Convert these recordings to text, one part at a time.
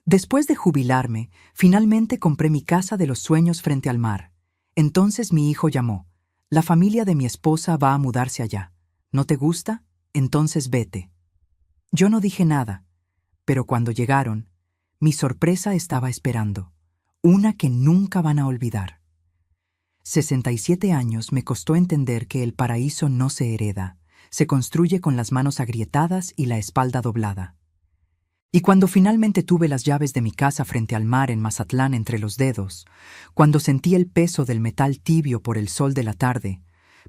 Después de jubilarme, finalmente compré mi casa de los sueños frente al mar. Entonces mi hijo llamó. La familia de mi esposa va a mudarse allá. ¿No te gusta? Entonces vete. Yo no dije nada, pero cuando llegaron, mi sorpresa estaba esperando. Una que nunca van a olvidar. 67 años me costó entender que el paraíso no se hereda, se construye con las manos agrietadas y la espalda doblada. Y cuando finalmente tuve las llaves de mi casa frente al mar en Mazatlán entre los dedos, cuando sentí el peso del metal tibio por el sol de la tarde,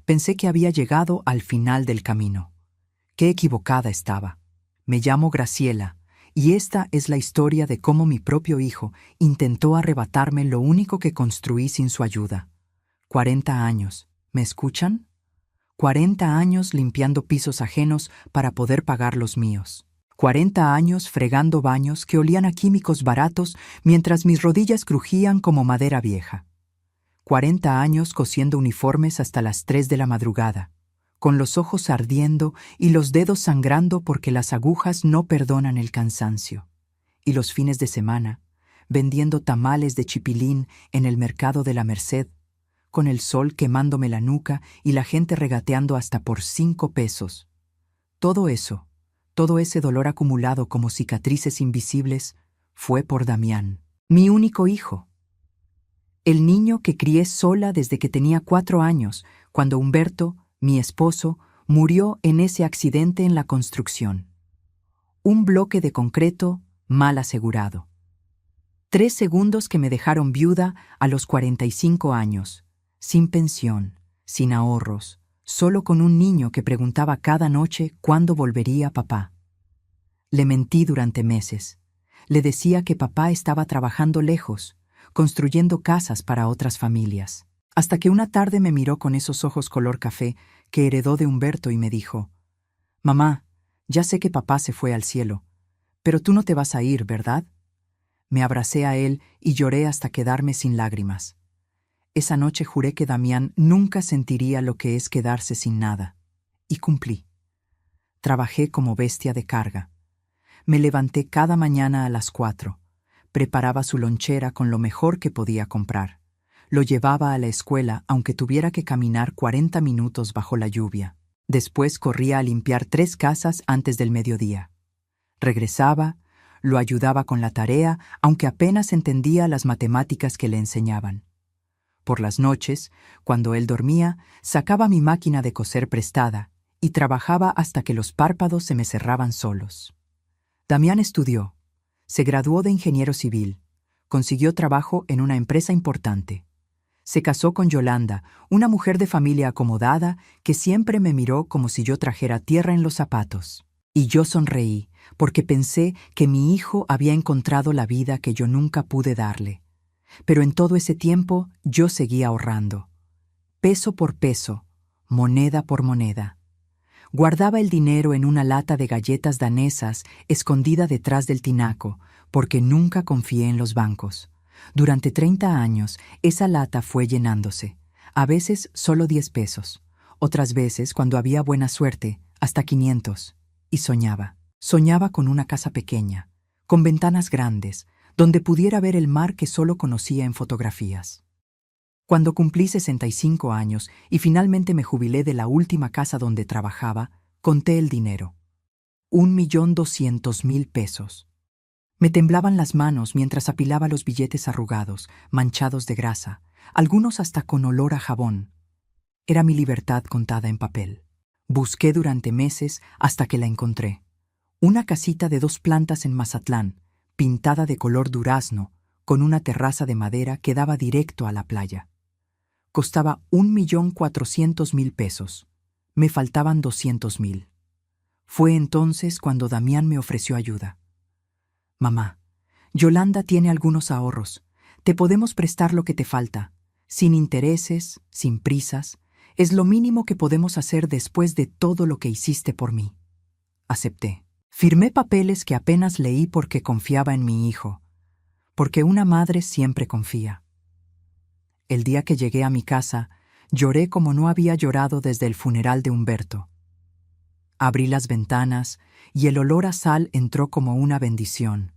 pensé que había llegado al final del camino. Qué equivocada estaba. Me llamo Graciela, y esta es la historia de cómo mi propio hijo intentó arrebatarme lo único que construí sin su ayuda. 40 años, ¿me escuchan? 40 años limpiando pisos ajenos para poder pagar los míos. 40 años fregando baños que olían a químicos baratos mientras mis rodillas crujían como madera vieja. 40 años cosiendo uniformes hasta las 3 de la madrugada, con los ojos ardiendo y los dedos sangrando porque las agujas no perdonan el cansancio. Y los fines de semana, vendiendo tamales de chipilín en el mercado de la Merced, con el sol quemándome la nuca y la gente regateando hasta por 5 pesos. Todo eso, todo ese dolor acumulado como cicatrices invisibles, fue por Damián, mi único hijo. El niño que crié sola desde que tenía 4 años, cuando Humberto, mi esposo, murió en ese accidente en la construcción. Un bloque de concreto mal asegurado. 3 segundos que me dejaron viuda a los 45 años, sin pensión, sin ahorros, solo con un niño que preguntaba cada noche cuándo volvería papá. Le mentí durante meses. Le decía que papá estaba trabajando lejos, construyendo casas para otras familias. Hasta que una tarde me miró con esos ojos color café que heredó de Humberto y me dijo: «Mamá, ya sé que papá se fue al cielo, pero tú no te vas a ir, ¿verdad?». Me abracé a él y lloré hasta quedarme sin lágrimas. Esa noche juré que Damián nunca sentiría lo que es quedarse sin nada. Y cumplí. Trabajé como bestia de carga. Me levanté cada mañana a las 4. Preparaba su lonchera con lo mejor que podía comprar. Lo llevaba a la escuela aunque tuviera que caminar 40 minutos bajo la lluvia. Después corría a limpiar 3 casas antes del mediodía. Regresaba, lo ayudaba con la tarea aunque apenas entendía las matemáticas que le enseñaban. Por las noches, cuando él dormía, sacaba mi máquina de coser prestada y trabajaba hasta que los párpados se me cerraban solos. Damián estudió, se graduó de ingeniero civil, consiguió trabajo en una empresa importante. Se casó con Yolanda, una mujer de familia acomodada que siempre me miró como si yo trajera tierra en los zapatos. Y yo sonreí, porque pensé que mi hijo había encontrado la vida que yo nunca pude darle. Pero en todo ese tiempo yo seguía ahorrando. Peso por peso, moneda por moneda. Guardaba el dinero en una lata de galletas danesas escondida detrás del tinaco, porque nunca confié en los bancos. Durante 30 años, esa lata fue llenándose. A veces solo 10 pesos. Otras veces, cuando había buena suerte, hasta 500. Y soñaba. Soñaba con una casa pequeña, con ventanas grandes, donde pudiera ver el mar que solo conocía en fotografías. Cuando cumplí 65 años y finalmente me jubilé de la última casa donde trabajaba, conté el dinero. 1.200.000 pesos. Me temblaban las manos mientras apilaba los billetes arrugados, manchados de grasa, algunos hasta con olor a jabón. Era mi libertad contada en papel. Busqué durante meses hasta que la encontré. Una casita de 2 plantas en Mazatlán, pintada de color durazno, con una terraza de madera que daba directo a la playa. Costaba 1.400.000 pesos. Me faltaban 200.000. Fue entonces cuando Damián me ofreció ayuda. «Mamá, Yolanda tiene algunos ahorros. Te podemos prestar lo que te falta. Sin intereses, sin prisas. Es lo mínimo que podemos hacer después de todo lo que hiciste por mí». Acepté. Firmé papeles que apenas leí porque confiaba en mi hijo, porque una madre siempre confía. El día que llegué a mi casa, lloré como no había llorado desde el funeral de Humberto. Abrí las ventanas y el olor a sal entró como una bendición.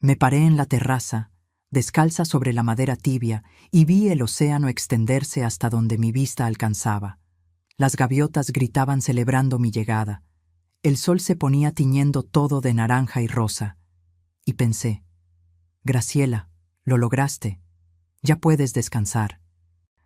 Me paré en la terraza, descalza sobre la madera tibia, y vi el océano extenderse hasta donde mi vista alcanzaba. Las gaviotas gritaban celebrando mi llegada. El sol se ponía tiñendo todo de naranja y rosa. Y pensé, Graciela, lo lograste. Ya puedes descansar.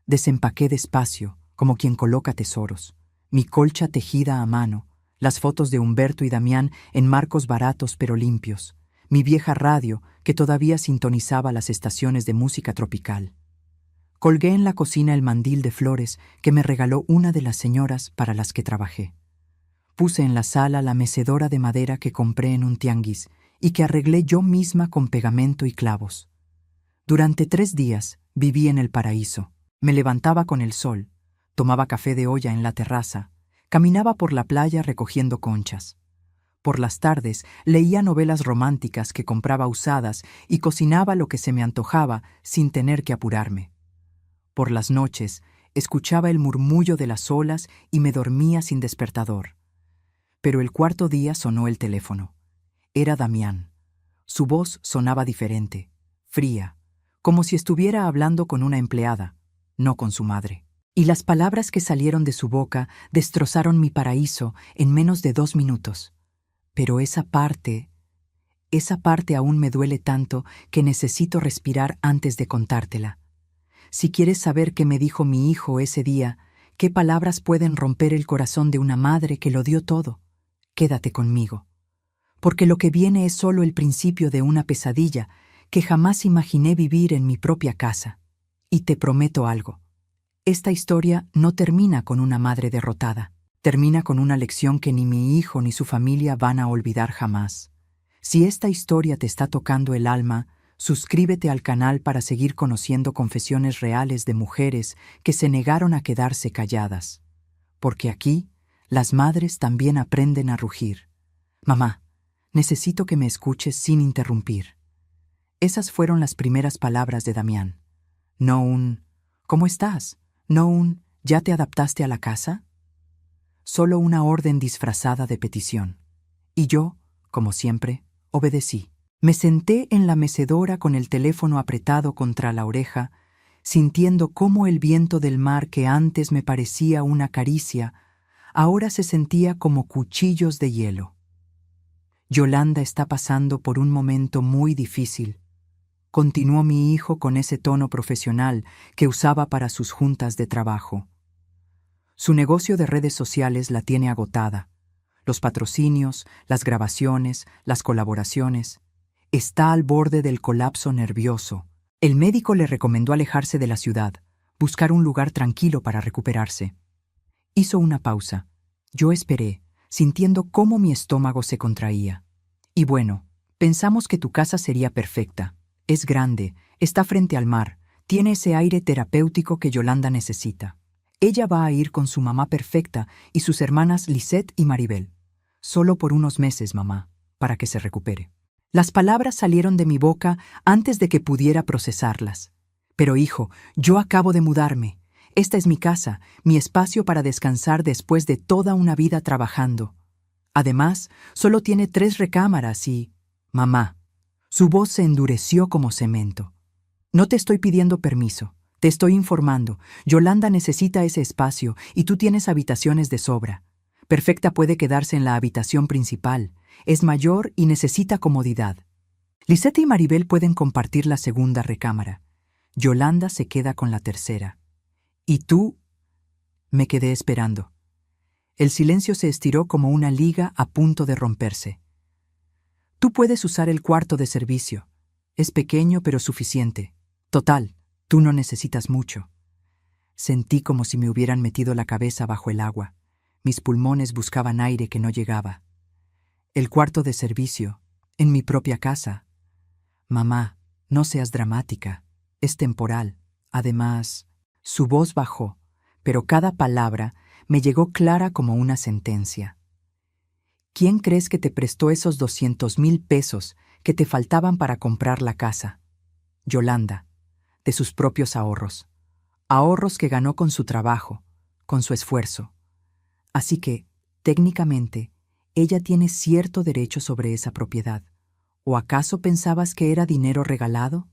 Desempaqué despacio, como quien coloca tesoros. Mi colcha tejida a mano, las fotos de Humberto y Damián en marcos baratos pero limpios, mi vieja radio que todavía sintonizaba las estaciones de música tropical. Colgué en la cocina el mandil de flores que me regaló una de las señoras para las que trabajé. Puse en la sala la mecedora de madera que compré en un tianguis y que arreglé yo misma con pegamento y clavos. Durante 3 días viví en el paraíso. Me levantaba con el sol, tomaba café de olla en la terraza, caminaba por la playa recogiendo conchas. Por las tardes leía novelas románticas que compraba usadas y cocinaba lo que se me antojaba sin tener que apurarme. Por las noches escuchaba el murmullo de las olas y me dormía sin despertador. Pero el 4.º día sonó el teléfono. Era Damián. Su voz sonaba diferente, fría, como si estuviera hablando con una empleada, no con su madre. Y las palabras que salieron de su boca destrozaron mi paraíso en menos de 2 minutos. Pero esa parte aún me duele tanto que necesito respirar antes de contártela. Si quieres saber qué me dijo mi hijo ese día, qué palabras pueden romper el corazón de una madre que lo dio todo, quédate conmigo. Porque lo que viene es solo el principio de una pesadilla que jamás imaginé vivir en mi propia casa. Y te prometo algo. Esta historia no termina con una madre derrotada. Termina con una lección que ni mi hijo ni su familia van a olvidar jamás. Si esta historia te está tocando el alma, suscríbete al canal para seguir conociendo confesiones reales de mujeres que se negaron a quedarse calladas. Porque aquí, las madres también aprenden a rugir. Mamá, necesito que me escuches sin interrumpir. Esas fueron las primeras palabras de Damián. No un ¿cómo estás? No un ¿ya te adaptaste a la casa? Solo una orden disfrazada de petición. Y yo, como siempre, obedecí. Me senté en la mecedora con el teléfono apretado contra la oreja, sintiendo cómo el viento del mar que antes me parecía una caricia, ahora se sentía como cuchillos de hielo. Yolanda está pasando por un momento muy difícil. Continuó mi hijo con ese tono profesional que usaba para sus juntas de trabajo. Su negocio de redes sociales la tiene agotada. Los patrocinios, las grabaciones, las colaboraciones. Está al borde del colapso nervioso. El médico le recomendó alejarse de la ciudad, buscar un lugar tranquilo para recuperarse. Hizo una pausa. Yo esperé, sintiendo cómo mi estómago se contraía. Y bueno, pensamos que tu casa sería perfecta. Es grande, está frente al mar, tiene ese aire terapéutico que Yolanda necesita. Ella va a ir con su mamá perfecta y sus hermanas Lisette y Maribel. Solo por unos meses, mamá, para que se recupere. Las palabras salieron de mi boca antes de que pudiera procesarlas. Pero hijo, yo acabo de mudarme. Esta es mi casa, mi espacio para descansar después de toda una vida trabajando. Además, solo tiene 3 recámaras y... Mamá. Su voz se endureció como cemento. No te estoy pidiendo permiso, te estoy informando. Yolanda necesita ese espacio y tú tienes habitaciones de sobra. Perfecta puede quedarse en la habitación principal. Es mayor y necesita comodidad. Lisette y Maribel pueden compartir la segunda recámara. Yolanda se queda con la tercera. ¿Y tú? Me quedé esperando. El silencio se estiró como una liga a punto de romperse. Tú puedes usar el cuarto de servicio. Es pequeño pero suficiente. Total, tú no necesitas mucho. Sentí como si me hubieran metido la cabeza bajo el agua. Mis pulmones buscaban aire que no llegaba. El cuarto de servicio, en mi propia casa. Mamá, no seas dramática. Es temporal. Además, su voz bajó, pero cada palabra me llegó clara como una sentencia. ¿Quién crees que te prestó esos 200,000 pesos que te faltaban para comprar la casa? Yolanda, de sus propios ahorros. Ahorros que ganó con su trabajo, con su esfuerzo. Así que, técnicamente, ella tiene cierto derecho sobre esa propiedad. ¿O acaso pensabas que era dinero regalado?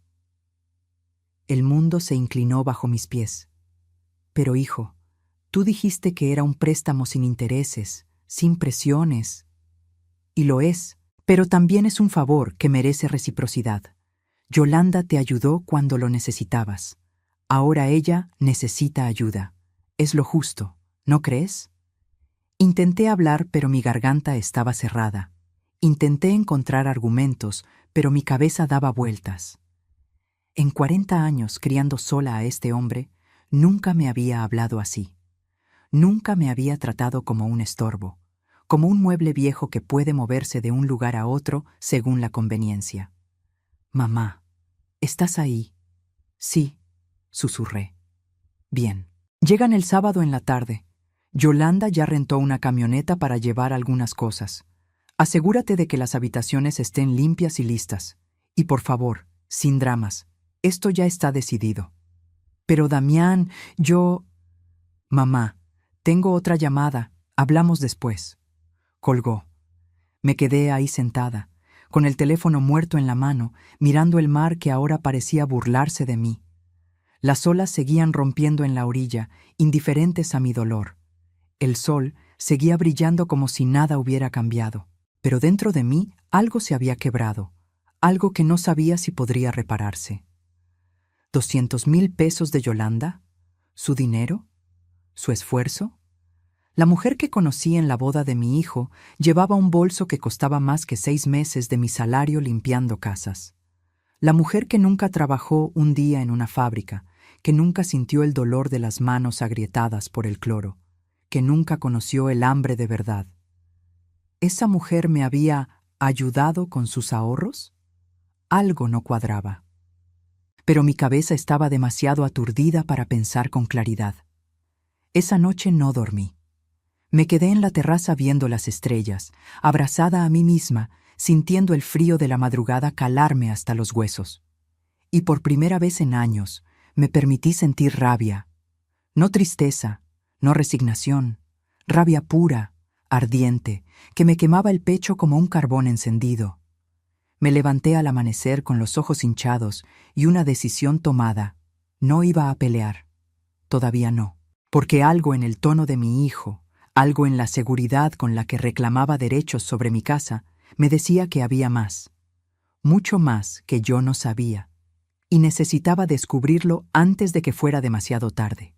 El mundo se inclinó bajo mis pies. Pero, hijo, tú dijiste que era un préstamo sin intereses, sin presiones. Y lo es, pero también es un favor que merece reciprocidad. Yolanda te ayudó cuando lo necesitabas. Ahora ella necesita ayuda. Es lo justo, ¿no crees? Intenté hablar, pero mi garganta estaba cerrada. Intenté encontrar argumentos, pero mi cabeza daba vueltas. En 40 años criando sola a este hombre, nunca me había hablado así. Nunca me había tratado como un estorbo, como un mueble viejo que puede moverse de un lugar a otro según la conveniencia. «Mamá, ¿estás ahí?» «Sí», susurré. «Bien». Llegan el sábado en la tarde. Yolanda ya rentó una camioneta para llevar algunas cosas. Asegúrate de que las habitaciones estén limpias y listas. Y por favor, sin dramas. Esto ya está decidido. Pero Damián, yo... Mamá, tengo otra llamada. Hablamos después. Colgó. Me quedé ahí sentada, con el teléfono muerto en la mano, mirando el mar que ahora parecía burlarse de mí. Las olas seguían rompiendo en la orilla, indiferentes a mi dolor. El sol seguía brillando como si nada hubiera cambiado. Pero dentro de mí algo se había quebrado, algo que no sabía si podría repararse. 200,000 pesos de Yolanda, su dinero, su esfuerzo. La mujer que conocí en la boda de mi hijo llevaba un bolso que costaba más que 6 meses de mi salario limpiando casas. La mujer que nunca trabajó un día en una fábrica, que nunca sintió el dolor de las manos agrietadas por el cloro, que nunca conoció el hambre de verdad. ¿Esa mujer me había ayudado con sus ahorros? Algo no cuadraba. Pero mi cabeza estaba demasiado aturdida para pensar con claridad. Esa noche no dormí. Me quedé en la terraza viendo las estrellas, abrazada a mí misma, sintiendo el frío de la madrugada calarme hasta los huesos. Y por primera vez en años me permití sentir rabia. No tristeza, no resignación, rabia pura, ardiente, que me quemaba el pecho como un carbón encendido. Me levanté al amanecer con los ojos hinchados y una decisión tomada. No iba a pelear. Todavía no. Porque algo en el tono de mi hijo, algo en la seguridad con la que reclamaba derechos sobre mi casa, me decía que había más. Mucho más que yo no sabía. Y necesitaba descubrirlo antes de que fuera demasiado tarde.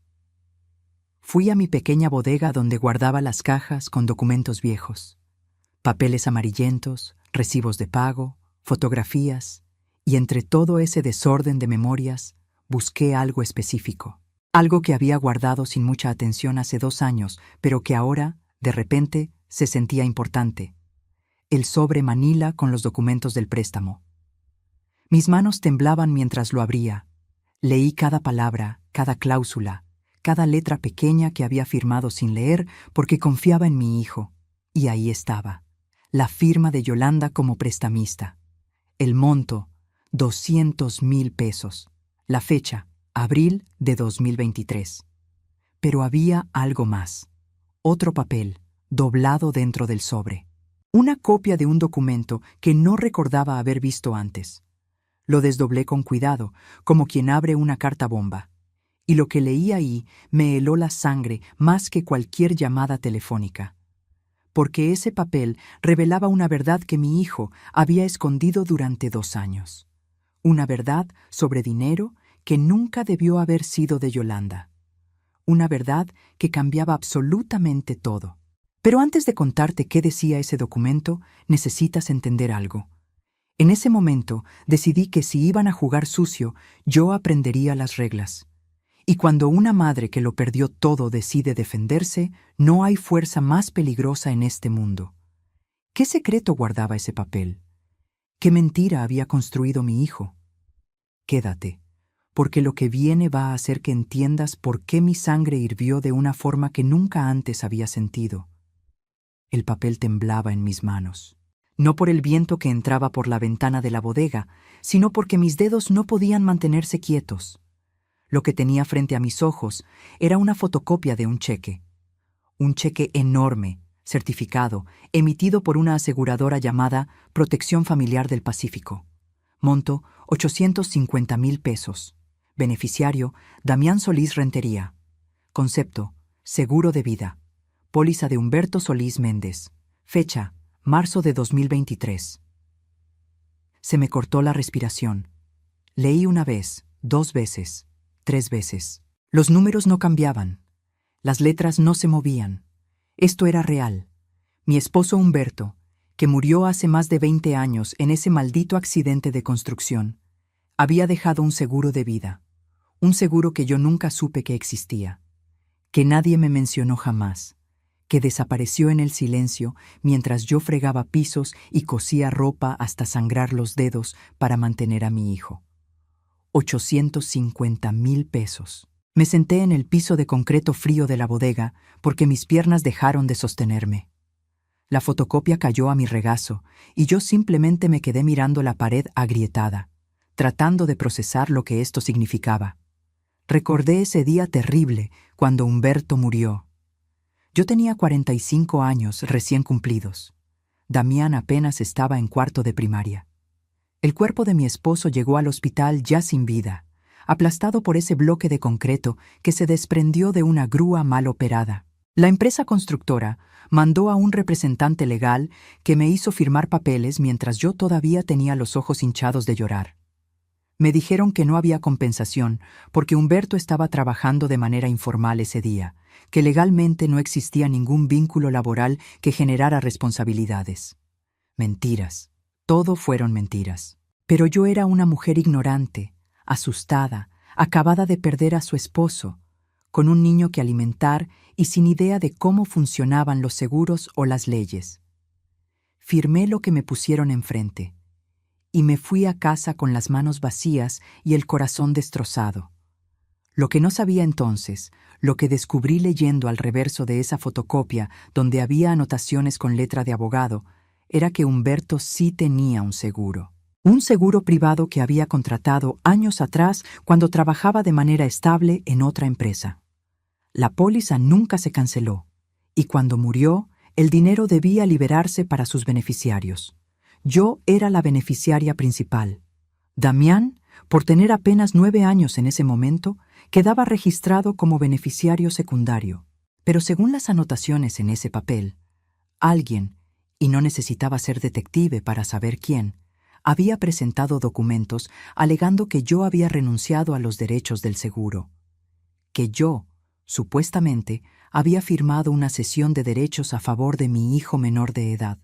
Fui a mi pequeña bodega donde guardaba las cajas con documentos viejos, papeles amarillentos, recibos de pago, fotografías, y entre todo ese desorden de memorias busqué algo específico, algo que había guardado sin mucha atención hace 2 años, pero que ahora, de repente, se sentía importante. El sobre manila con los documentos del préstamo. Mis manos temblaban mientras lo abría. Leí cada palabra, cada cláusula, cada letra pequeña que había firmado sin leer porque confiaba en mi hijo. Y ahí estaba, la firma de Yolanda como prestamista. El monto, 200,000 pesos. La fecha, abril de 2023. Pero había algo más. Otro papel, doblado dentro del sobre. Una copia de un documento que no recordaba haber visto antes. Lo desdoblé con cuidado, como quien abre una carta bomba. Y lo que leí ahí me heló la sangre más que cualquier llamada telefónica. Porque ese papel revelaba una verdad que mi hijo había escondido durante 2 años. Una verdad sobre dinero que nunca debió haber sido de Yolanda. Una verdad que cambiaba absolutamente todo. Pero antes de contarte qué decía ese documento, necesitas entender algo. En ese momento decidí que si iban a jugar sucio, yo aprendería las reglas. Y cuando una madre que lo perdió todo decide defenderse, no hay fuerza más peligrosa en este mundo. ¿Qué secreto guardaba ese papel? ¿Qué mentira había construido mi hijo? Quédate, porque lo que viene va a hacer que entiendas por qué mi sangre hirvió de una forma que nunca antes había sentido. El papel temblaba en mis manos. No por el viento que entraba por la ventana de la bodega, sino porque mis dedos no podían mantenerse quietos. Lo que tenía frente a mis ojos era una fotocopia de un cheque enorme, certificado, emitido por una aseguradora llamada Protección Familiar del Pacífico. Monto, 850,000 pesos. Beneficiario, Damián Solís Rentería. Concepto, seguro de vida. Póliza de Humberto Solís Méndez. Fecha, marzo de 2023. Se me cortó la respiración. Leí una vez, 2 veces, 3 veces. Los números no cambiaban. Las letras no se movían. Esto era real. Mi esposo Humberto, que murió hace más de 20 años en ese maldito accidente de construcción, había dejado un seguro de vida. Un seguro que yo nunca supe que existía. Que nadie me mencionó jamás. Que desapareció en el silencio mientras yo fregaba pisos y cosía ropa hasta sangrar los dedos para mantener a mi hijo. 850,000 pesos. Me senté en el piso de concreto frío de la bodega porque mis piernas dejaron de sostenerme. La fotocopia cayó a mi regazo y yo simplemente me quedé mirando la pared agrietada, tratando de procesar lo que esto significaba. Recordé ese día terrible cuando Humberto murió. Yo tenía 45 años recién cumplidos. Damián apenas estaba en cuarto de primaria. El cuerpo de mi esposo llegó al hospital ya sin vida, aplastado por ese bloque de concreto que se desprendió de una grúa mal operada. La empresa constructora mandó a un representante legal que me hizo firmar papeles mientras yo todavía tenía los ojos hinchados de llorar. Me dijeron que no había compensación porque Humberto estaba trabajando de manera informal ese día, que legalmente no existía ningún vínculo laboral que generara responsabilidades. Mentiras. Todo fueron mentiras. Pero yo era una mujer ignorante, asustada, acabada de perder a su esposo, con un niño que alimentar y sin idea de cómo funcionaban los seguros o las leyes. Firmé lo que me pusieron enfrente y me fui a casa con las manos vacías y el corazón destrozado. Lo que no sabía entonces, lo que descubrí leyendo al reverso de esa fotocopia donde había anotaciones con letra de abogado, era que Humberto sí tenía un seguro. Un seguro privado que había contratado años atrás cuando trabajaba de manera estable en otra empresa. La póliza nunca se canceló, y cuando murió, el dinero debía liberarse para sus beneficiarios. Yo era la beneficiaria principal. Damián, por tener apenas 9 años en ese momento, quedaba registrado como beneficiario secundario. Pero según las anotaciones en ese papel, alguien, y no necesitaba ser detective para saber quién, había presentado documentos alegando que yo había renunciado a los derechos del seguro. Que yo, supuestamente, había firmado una cesión de derechos a favor de mi hijo menor de edad,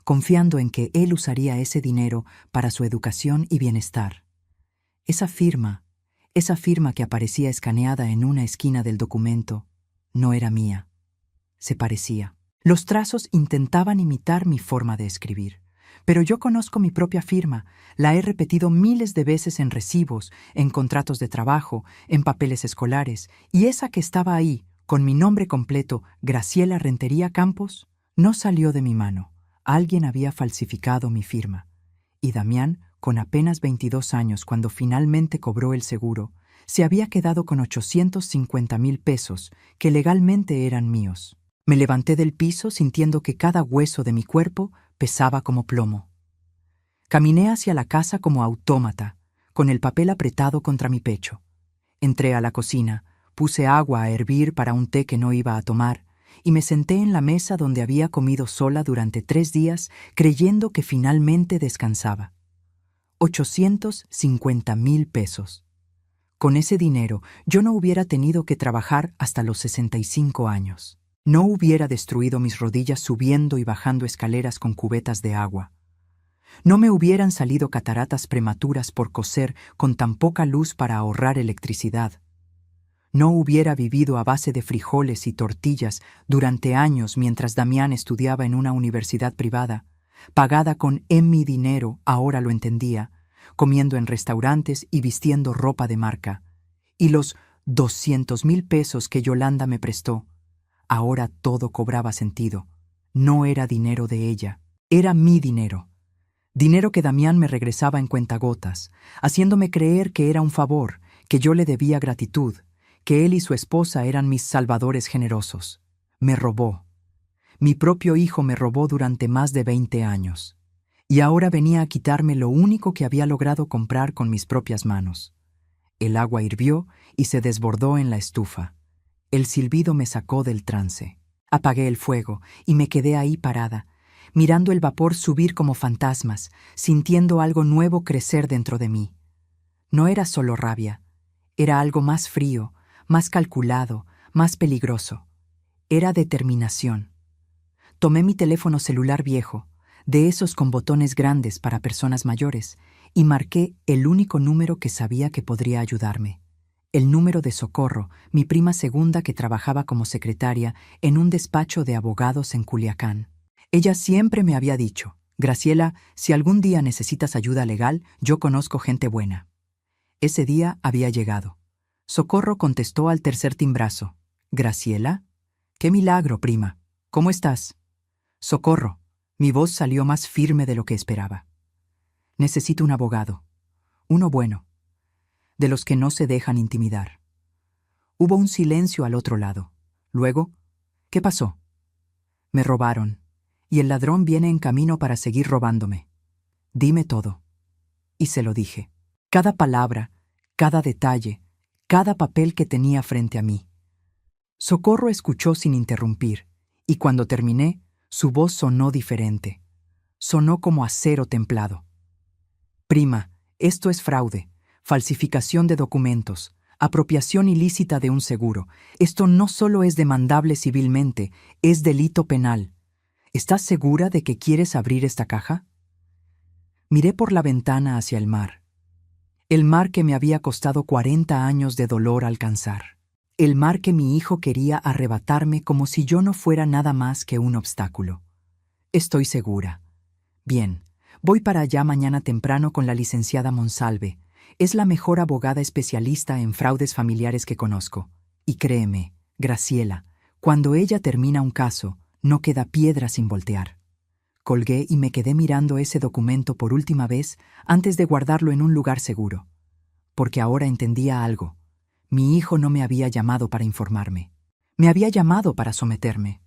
confiando en que él usaría ese dinero para su educación y bienestar. Esa firma que aparecía escaneada en una esquina del documento, no era mía. Se parecía. Los trazos intentaban imitar mi forma de escribir. Pero yo conozco mi propia firma, la he repetido miles de veces en recibos, en contratos de trabajo, en papeles escolares, y esa que estaba ahí, con mi nombre completo, Graciela Rentería Campos, no salió de mi mano. Alguien había falsificado mi firma. Y Damián, con apenas 22 años cuando finalmente cobró el seguro, se había quedado con 850,000 pesos, que legalmente eran míos. Me levanté del piso sintiendo que cada hueso de mi cuerpo pesaba como plomo. Caminé hacia la casa como autómata, con el papel apretado contra mi pecho. Entré a la cocina, puse agua a hervir para un té que no iba a tomar, y me senté en la mesa donde había comido sola durante 3 días, creyendo que finalmente descansaba. 850,000 pesos. Con ese dinero, yo no hubiera tenido que trabajar hasta los 65 años. No hubiera destruido mis rodillas subiendo y bajando escaleras con cubetas de agua. No me hubieran salido cataratas prematuras por coser con tan poca luz para ahorrar electricidad. No hubiera vivido a base de frijoles y tortillas durante años mientras Damián estudiaba en una universidad privada, pagada con mi dinero, ahora lo entendía, comiendo en restaurantes y vistiendo ropa de marca. Y los 200,000 pesos que Yolanda me prestó. Ahora todo cobraba sentido. No era dinero de ella, era mi dinero. Dinero que Damián me regresaba en cuentagotas, haciéndome creer que era un favor, que yo le debía gratitud, que él y su esposa eran mis salvadores generosos. Me robó. Mi propio hijo me robó durante más de 20 años. Y ahora venía a quitarme lo único que había logrado comprar con mis propias manos. El agua hirvió y se desbordó en la estufa. El silbido me sacó del trance. Apagué el fuego y me quedé ahí parada, mirando el vapor subir como fantasmas, sintiendo algo nuevo crecer dentro de mí. No era solo rabia, era algo más frío, más calculado, más peligroso. Era determinación. Tomé mi teléfono celular viejo, de esos con botones grandes para personas mayores, y marqué el único número que sabía que podría ayudarme. El número de Socorro, mi prima segunda que trabajaba como secretaria en un despacho de abogados en Culiacán. Ella siempre me había dicho: Graciela, si algún día necesitas ayuda legal, yo conozco gente buena. Ese día había llegado. Socorro contestó al tercer timbrazo. ¿Graciela? ¡Qué milagro, prima! ¿Cómo estás? Socorro. Mi voz salió más firme de lo que esperaba. Necesito un abogado. Uno bueno. De los que no se dejan intimidar. Hubo un silencio al otro lado. Luego, ¿qué pasó? Me robaron, y el ladrón viene en camino para seguir robándome. Dime todo. Y se lo dije. Cada palabra, cada detalle, cada papel que tenía frente a mí. Socorro escuchó sin interrumpir, y cuando terminé, su voz sonó diferente. Sonó como acero templado. Prima, esto es fraude, falsificación de documentos, apropiación ilícita de un seguro. Esto no solo es demandable civilmente, es delito penal. ¿Estás segura de que quieres abrir esta caja? Miré por la ventana hacia el mar. El mar que me había costado 40 años de dolor alcanzar. El mar que mi hijo quería arrebatarme como si yo no fuera nada más que un obstáculo. Estoy segura. Bien, voy para allá mañana temprano con la licenciada Monsalve. Es la mejor abogada especialista en fraudes familiares que conozco. Y créeme, Graciela, cuando ella termina un caso, no queda piedra sin voltear. Colgué y me quedé mirando ese documento por última vez antes de guardarlo en un lugar seguro. Porque ahora entendía algo. Mi hijo no me había llamado para informarme. Me había llamado para someterme.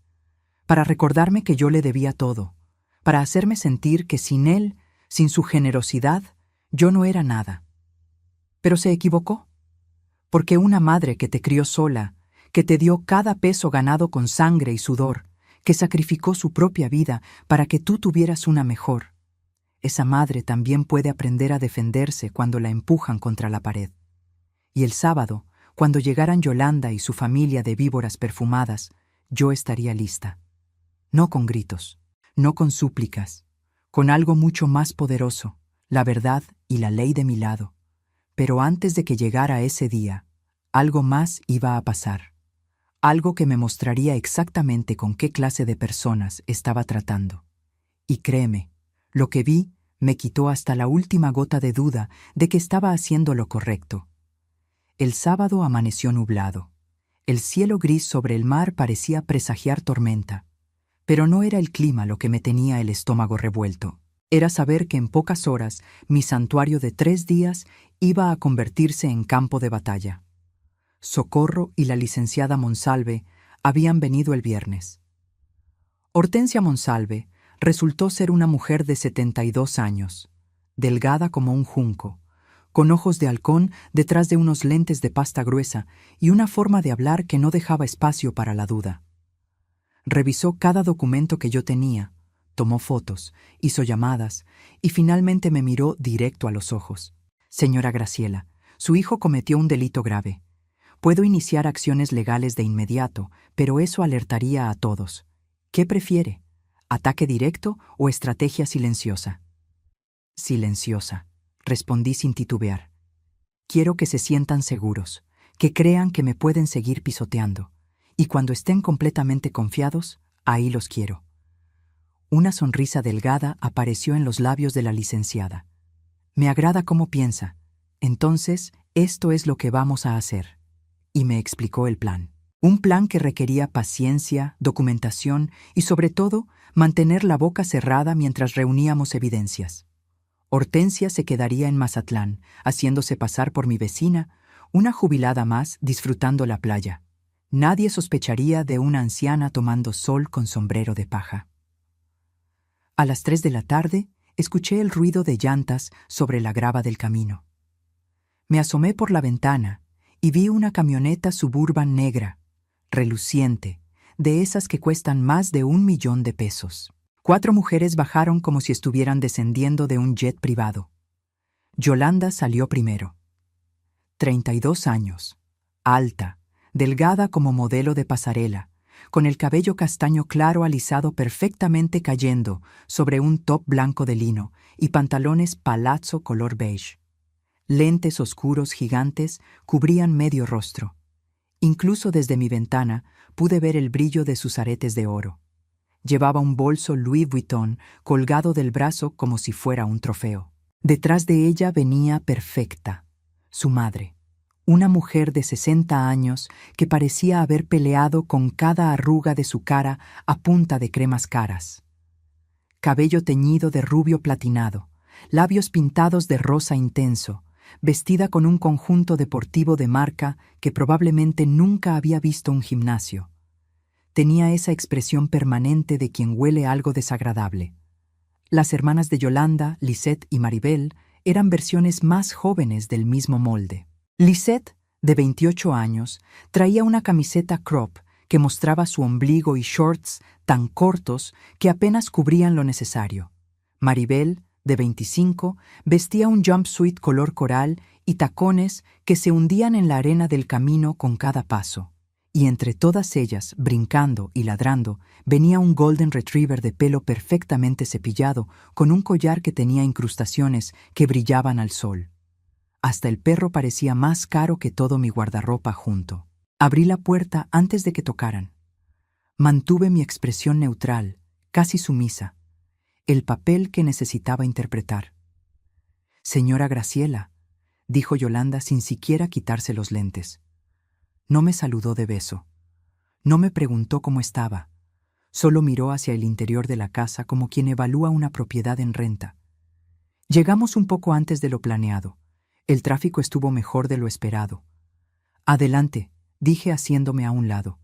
Para recordarme que yo le debía todo. Para hacerme sentir que sin él, sin su generosidad, yo no era nada. Pero se equivocó. Porque una madre que te crió sola, que te dio cada peso ganado con sangre y sudor, que sacrificó su propia vida para que tú tuvieras una mejor, esa madre también puede aprender a defenderse cuando la empujan contra la pared. Y el sábado, cuando llegaran Yolanda y su familia de víboras perfumadas, yo estaría lista. No con gritos, no con súplicas, con algo mucho más poderoso, la verdad y la ley de mi lado. Pero antes de que llegara ese día, algo más iba a pasar. Algo que me mostraría exactamente con qué clase de personas estaba tratando. Y créeme, lo que vi me quitó hasta la última gota de duda de que estaba haciendo lo correcto. El sábado amaneció nublado. El cielo gris sobre el mar parecía presagiar tormenta. Pero no era el clima lo que me tenía el estómago revuelto. Era saber que en pocas horas mi santuario de 3 días iba a convertirse en campo de batalla. Socorro y la licenciada Monsalve habían venido el viernes. Hortensia Monsalve resultó ser una mujer de 72 años, delgada como un junco, con ojos de halcón detrás de unos lentes de pasta gruesa y una forma de hablar que no dejaba espacio para la duda. Revisó cada documento que yo tenía, tomó fotos, hizo llamadas y finalmente me miró directo a los ojos. Señora Graciela, su hijo cometió un delito grave. Puedo iniciar acciones legales de inmediato, pero eso alertaría a todos. ¿Qué prefiere? ¿Ataque directo o estrategia silenciosa? Silenciosa, respondí sin titubear. Quiero que se sientan seguros, que crean que me pueden seguir pisoteando, y cuando estén completamente confiados, ahí los quiero. Una sonrisa delgada apareció en los labios de la licenciada. Me agrada cómo piensa. Entonces, esto es lo que vamos a hacer. Y me explicó el plan. Un plan que requería paciencia, documentación y, sobre todo, mantener la boca cerrada mientras reuníamos evidencias. Hortensia se quedaría en Mazatlán, haciéndose pasar por mi vecina, una jubilada más disfrutando la playa. Nadie sospecharía de una anciana tomando sol con sombrero de paja. A las 3 de la tarde, escuché el ruido de llantas sobre la grava del camino. Me asomé por la ventana y vi una camioneta Suburban negra, reluciente, de esas que cuestan más de $1.000.000. 4 mujeres bajaron como si estuvieran descendiendo de un jet privado. Yolanda salió primero. 32 años, alta, delgada como modelo de pasarela, con el cabello castaño claro alisado perfectamente cayendo sobre un top blanco de lino y pantalones palazzo color beige. Lentes oscuros gigantes cubrían medio rostro. Incluso desde mi ventana pude ver el brillo de sus aretes de oro. Llevaba un bolso Louis Vuitton colgado del brazo como si fuera un trofeo. Detrás de ella venía Perfecta, su madre, una mujer de 60 años que parecía haber peleado con cada arruga de su cara a punta de cremas caras. Cabello teñido de rubio platinado, labios pintados de rosa intenso, vestida con un conjunto deportivo de marca que probablemente nunca había visto un gimnasio. Tenía esa expresión permanente de quien huele algo desagradable. Las hermanas de Yolanda, Lisette y Maribel, eran versiones más jóvenes del mismo molde. Lisette, de 28 años, traía una camiseta crop que mostraba su ombligo y shorts tan cortos que apenas cubrían lo necesario. Maribel, de 25, vestía un jumpsuit color coral y tacones que se hundían en la arena del camino con cada paso. Y entre todas ellas, brincando y ladrando, venía un golden retriever de pelo perfectamente cepillado, con un collar que tenía incrustaciones que brillaban al sol. Hasta el perro parecía más caro que todo mi guardarropa junto. Abrí la puerta antes de que tocaran. Mantuve mi expresión neutral, casi sumisa, el papel que necesitaba interpretar. «Señora Graciela», dijo Yolanda sin siquiera quitarse los lentes. No me saludó de beso. No me preguntó cómo estaba. Solo miró hacia el interior de la casa como quien evalúa una propiedad en renta. Llegamos un poco antes de lo planeado. El tráfico estuvo mejor de lo esperado. «Adelante», dije haciéndome a un lado.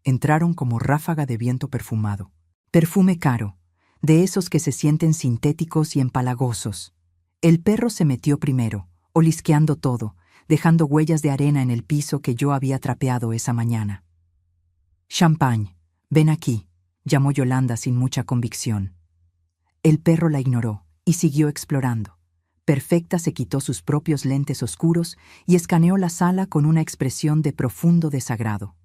Entraron como ráfaga de viento perfumado. Perfume caro, de esos que se sienten sintéticos y empalagosos. El perro se metió primero, olisqueando todo, dejando huellas de arena en el piso que yo había trapeado esa mañana. «Champagne, ven aquí», llamó Yolanda sin mucha convicción. El perro la ignoró y siguió explorando. Perfecta se quitó sus propios lentes oscuros y escaneó la sala con una expresión de profundo desagrado.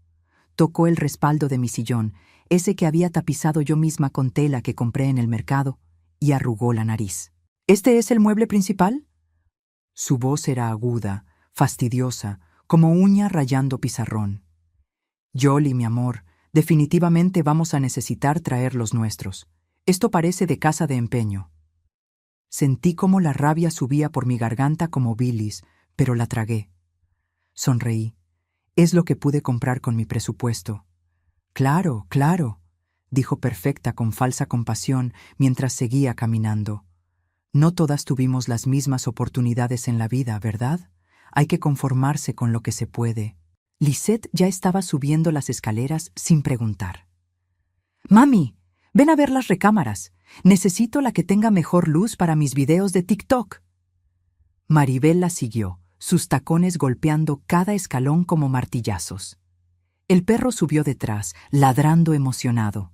Tocó el respaldo de mi sillón, ese que había tapizado yo misma con tela que compré en el mercado, y arrugó la nariz. «¿Este es el mueble principal?» Su voz era aguda, fastidiosa, como uña rayando pizarrón. «Yoli, mi amor, definitivamente vamos a necesitar traer los nuestros. Esto parece de casa de empeño». Sentí cómo la rabia subía por mi garganta como bilis, pero la tragué. Sonreí. Es lo que pude comprar con mi presupuesto. «Claro, claro», dijo Perfecta con falsa compasión mientras seguía caminando. «No todas tuvimos las mismas oportunidades en la vida, ¿verdad? Hay que conformarse con lo que se puede». Lisette ya estaba subiendo las escaleras sin preguntar. «Mami, ven a ver las recámaras. Necesito la que tenga mejor luz para mis videos de TikTok». Maribel la siguió, sus tacones golpeando cada escalón como martillazos. El perro subió detrás, ladrando emocionado.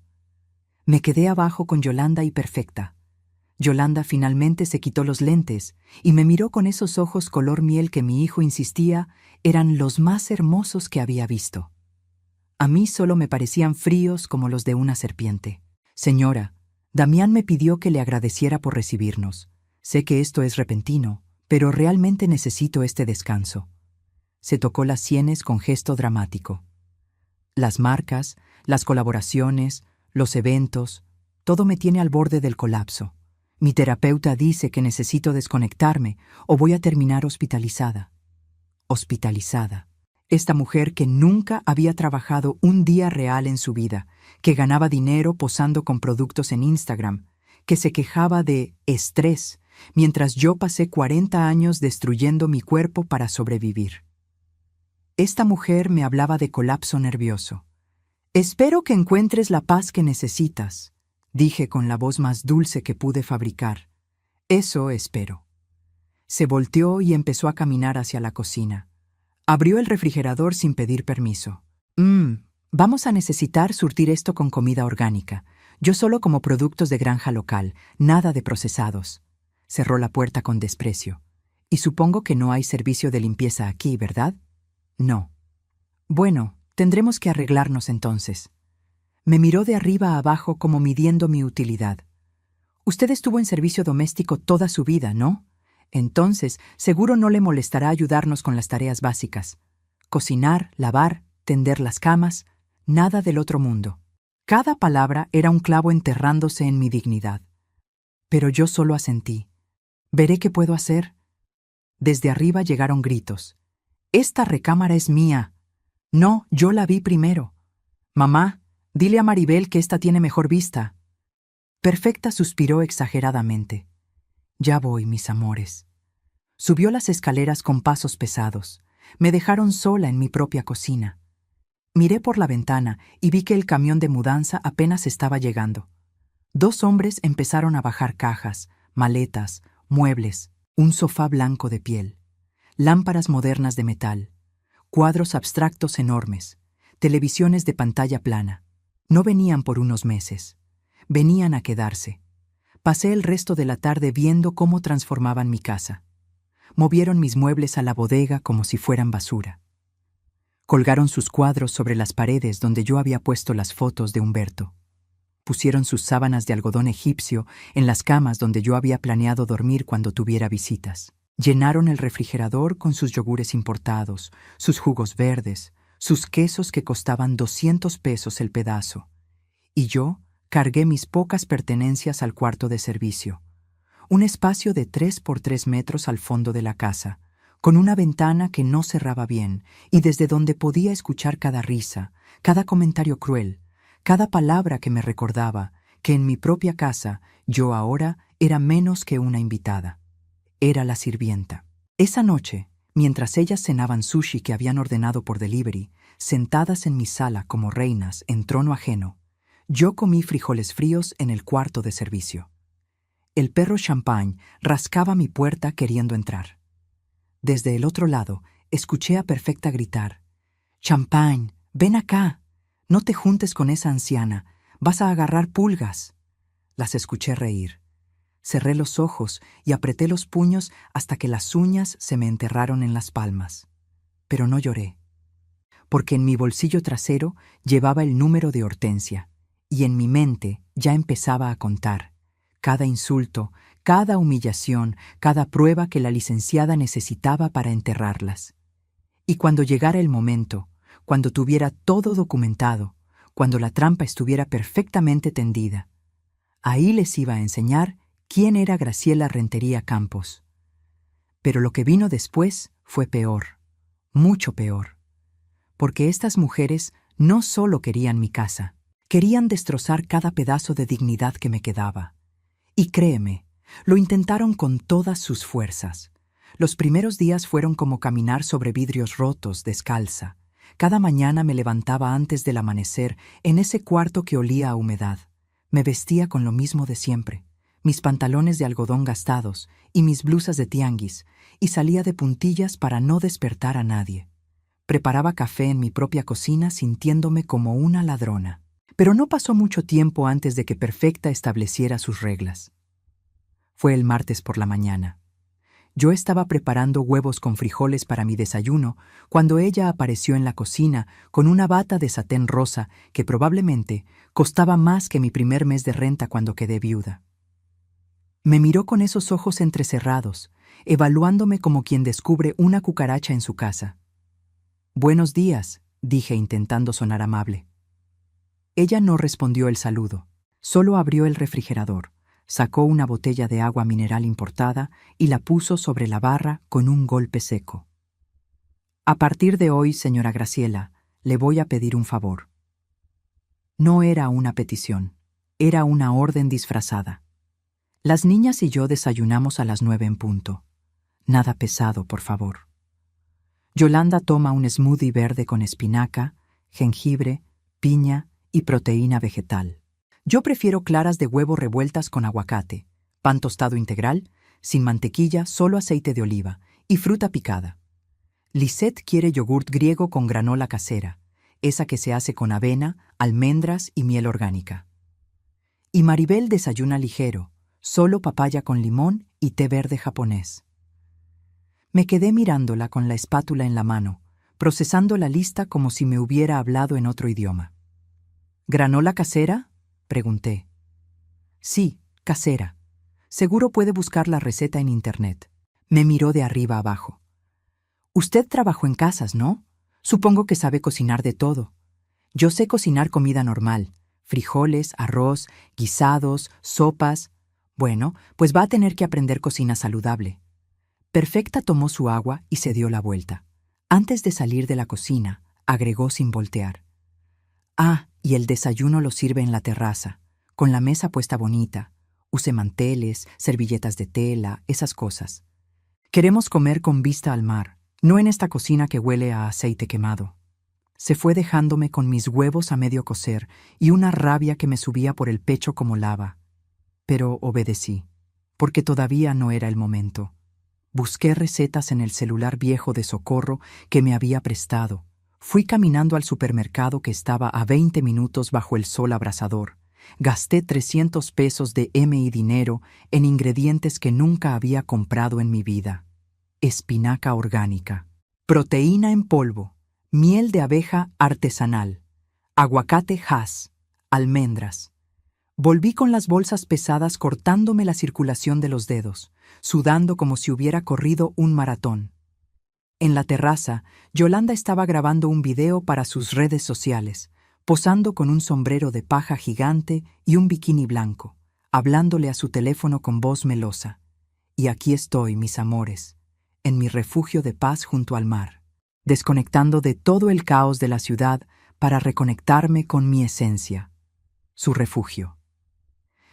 Me quedé abajo con Yolanda y Perfecta. Yolanda finalmente se quitó los lentes y me miró con esos ojos color miel que mi hijo insistía eran los más hermosos que había visto. A mí solo me parecían fríos como los de una serpiente. «Señora, Damián me pidió que le agradeciera por recibirnos. Sé que esto es repentino, pero realmente necesito este descanso». Se tocó las sienes con gesto dramático. Las marcas, las colaboraciones, los eventos, todo me tiene al borde del colapso. Mi terapeuta dice que necesito desconectarme o voy a terminar hospitalizada. Hospitalizada. Esta mujer que nunca había trabajado un día real en su vida, que ganaba dinero posando con productos en Instagram, que se quejaba de estrés, mientras yo pasé 40 años destruyendo mi cuerpo para sobrevivir. Esta mujer me hablaba de colapso nervioso. «Espero que encuentres la paz que necesitas», dije con la voz más dulce que pude fabricar. «Eso espero». Se volteó y empezó a caminar hacia la cocina. Abrió el refrigerador sin pedir permiso. Vamos a necesitar surtir esto con comida orgánica. Yo solo como productos de granja local, nada de procesados». Cerró la puerta con desprecio. «Y supongo que no hay servicio de limpieza aquí, ¿verdad?» «No». «Bueno, tendremos que arreglarnos entonces». Me miró de arriba a abajo como midiendo mi utilidad. «Usted estuvo en servicio doméstico toda su vida, ¿no? Entonces, seguro no le molestará ayudarnos con las tareas básicas. Cocinar, lavar, tender las camas, nada del otro mundo». Cada palabra era un clavo enterrándose en mi dignidad. Pero yo solo asentí. «Veré qué puedo hacer». Desde arriba llegaron gritos. «Esta recámara es mía». «No, yo la vi primero». «Mamá, dile a Maribel que esta tiene mejor vista». Perfecta suspiró exageradamente. «Ya voy, mis amores». Subió las escaleras con pasos pesados. Me dejaron sola en mi propia cocina. Miré por la ventana y vi que el camión de mudanza apenas estaba llegando. 2 hombres empezaron a bajar cajas, maletas, muebles, un sofá blanco de piel, lámparas modernas de metal, cuadros abstractos enormes, televisiones de pantalla plana. No venían por unos meses. Venían a quedarse. Pasé el resto de la tarde viendo cómo transformaban mi casa. Movieron mis muebles a la bodega como si fueran basura. Colgaron sus cuadros sobre las paredes donde yo había puesto las fotos de Humberto. Pusieron sus sábanas de algodón egipcio en las camas donde yo había planeado dormir cuando tuviera visitas. Llenaron el refrigerador con sus yogures importados, sus jugos verdes, sus quesos que costaban 200 pesos el pedazo. Y yo cargué mis pocas pertenencias al cuarto de servicio. Un espacio de 3 por 3 metros al fondo de la casa, con una ventana que no cerraba bien y desde donde podía escuchar cada risa, cada comentario cruel, cada palabra que me recordaba que en mi propia casa yo ahora era menos que una invitada. Era la sirvienta. Esa noche, mientras ellas cenaban sushi que habían ordenado por delivery, sentadas en mi sala como reinas en trono ajeno, yo comí frijoles fríos en el cuarto de servicio. El perro Champagne rascaba mi puerta queriendo entrar. Desde el otro lado, escuché a Perfecta gritar: «Champagne, ven acá. No te juntes con esa anciana. Vas a agarrar pulgas». Las escuché reír. Cerré los ojos y apreté los puños hasta que las uñas se me enterraron en las palmas. Pero no lloré, porque en mi bolsillo trasero llevaba el número de Hortensia, y en mi mente ya empezaba a contar cada insulto, cada humillación, cada prueba que la licenciada necesitaba para enterrarlas. Y cuando llegara el momento, cuando tuviera todo documentado, cuando la trampa estuviera perfectamente tendida, ahí les iba a enseñar quién era Graciela Rentería Campos. Pero lo que vino después fue peor, mucho peor, porque estas mujeres no solo querían mi casa, querían destrozar cada pedazo de dignidad que me quedaba. Y créeme, lo intentaron con todas sus fuerzas. Los primeros días fueron como caminar sobre vidrios rotos, descalza. Cada mañana me levantaba antes del amanecer en ese cuarto que olía a humedad. Me vestía con lo mismo de siempre, mis pantalones de algodón gastados y mis blusas de tianguis, y salía de puntillas para no despertar a nadie. Preparaba café en mi propia cocina sintiéndome como una ladrona. Pero no pasó mucho tiempo antes de que Perfecta estableciera sus reglas. Fue el martes por la mañana. Yo estaba preparando huevos con frijoles para mi desayuno cuando ella apareció en la cocina con una bata de satén rosa que probablemente costaba más que mi primer mes de renta cuando quedé viuda. Me miró con esos ojos entrecerrados, evaluándome como quien descubre una cucaracha en su casa. «Buenos días», dije intentando sonar amable. Ella no respondió el saludo, solo abrió el refrigerador, sacó una botella de agua mineral importada y la puso sobre la barra con un golpe seco. «A partir de hoy, señora Graciela, le voy a pedir un favor». No era una petición, era una orden disfrazada. Las niñas y yo desayunamos a las 9 en punto. Nada pesado, por favor. Yolanda toma un smoothie verde con espinaca, jengibre, piña y proteína vegetal. Yo prefiero claras de huevo revueltas con aguacate, pan tostado integral, sin mantequilla, solo aceite de oliva y fruta picada. Lisette quiere yogurt griego con granola casera, esa que se hace con avena, almendras y miel orgánica. Y Maribel desayuna ligero, solo papaya con limón y té verde japonés. Me quedé mirándola con la espátula en la mano, procesando la lista como si me hubiera hablado en otro idioma. ¿Granola casera?, pregunté. Sí, casera. Seguro puede buscar la receta en internet. Me miró de arriba abajo. Usted trabajó en casas, ¿no? Supongo que sabe cocinar de todo. Yo sé cocinar comida normal, frijoles, arroz, guisados, sopas. Bueno, pues va a tener que aprender cocina saludable. Perfecta tomó su agua y se dio la vuelta. Antes de salir de la cocina, agregó sin voltear. Ah, y el desayuno lo sirve en la terraza, con la mesa puesta bonita. Use manteles, servilletas de tela, esas cosas. Queremos comer con vista al mar, no en esta cocina que huele a aceite quemado. Se fue dejándome con mis huevos a medio cocer y una rabia que me subía por el pecho como lava. Pero obedecí, porque todavía no era el momento. Busqué recetas en el celular viejo de Socorro que me había prestado. Fui caminando al supermercado que estaba a 20 minutos bajo el sol abrasador. Gasté 300 pesos de mi dinero en ingredientes que nunca había comprado en mi vida. Espinaca orgánica, proteína en polvo, miel de abeja artesanal, aguacate Hass, almendras. Volví con las bolsas pesadas cortándome la circulación de los dedos, sudando como si hubiera corrido un maratón. En la terraza, Yolanda estaba grabando un video para sus redes sociales, posando con un sombrero de paja gigante y un bikini blanco, hablándole a su teléfono con voz melosa. Y aquí estoy, mis amores, en mi refugio de paz junto al mar, desconectando de todo el caos de la ciudad para reconectarme con mi esencia, su refugio.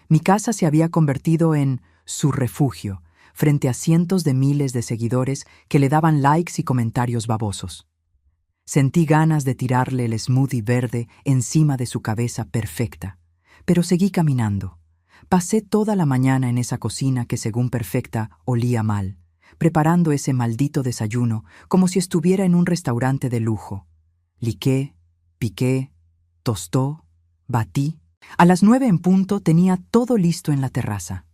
Mi casa se había convertido en su refugio, frente a cientos de miles de seguidores que le daban likes y comentarios babosos. Sentí ganas de tirarle el smoothie verde encima de su cabeza perfecta, pero seguí caminando. Pasé toda la mañana en esa cocina que según Perfecta olía mal, preparando ese maldito desayuno como si estuviera en un restaurante de lujo. Liqué, piqué, tostó, batí. A las 9 en punto tenía todo listo en la terraza.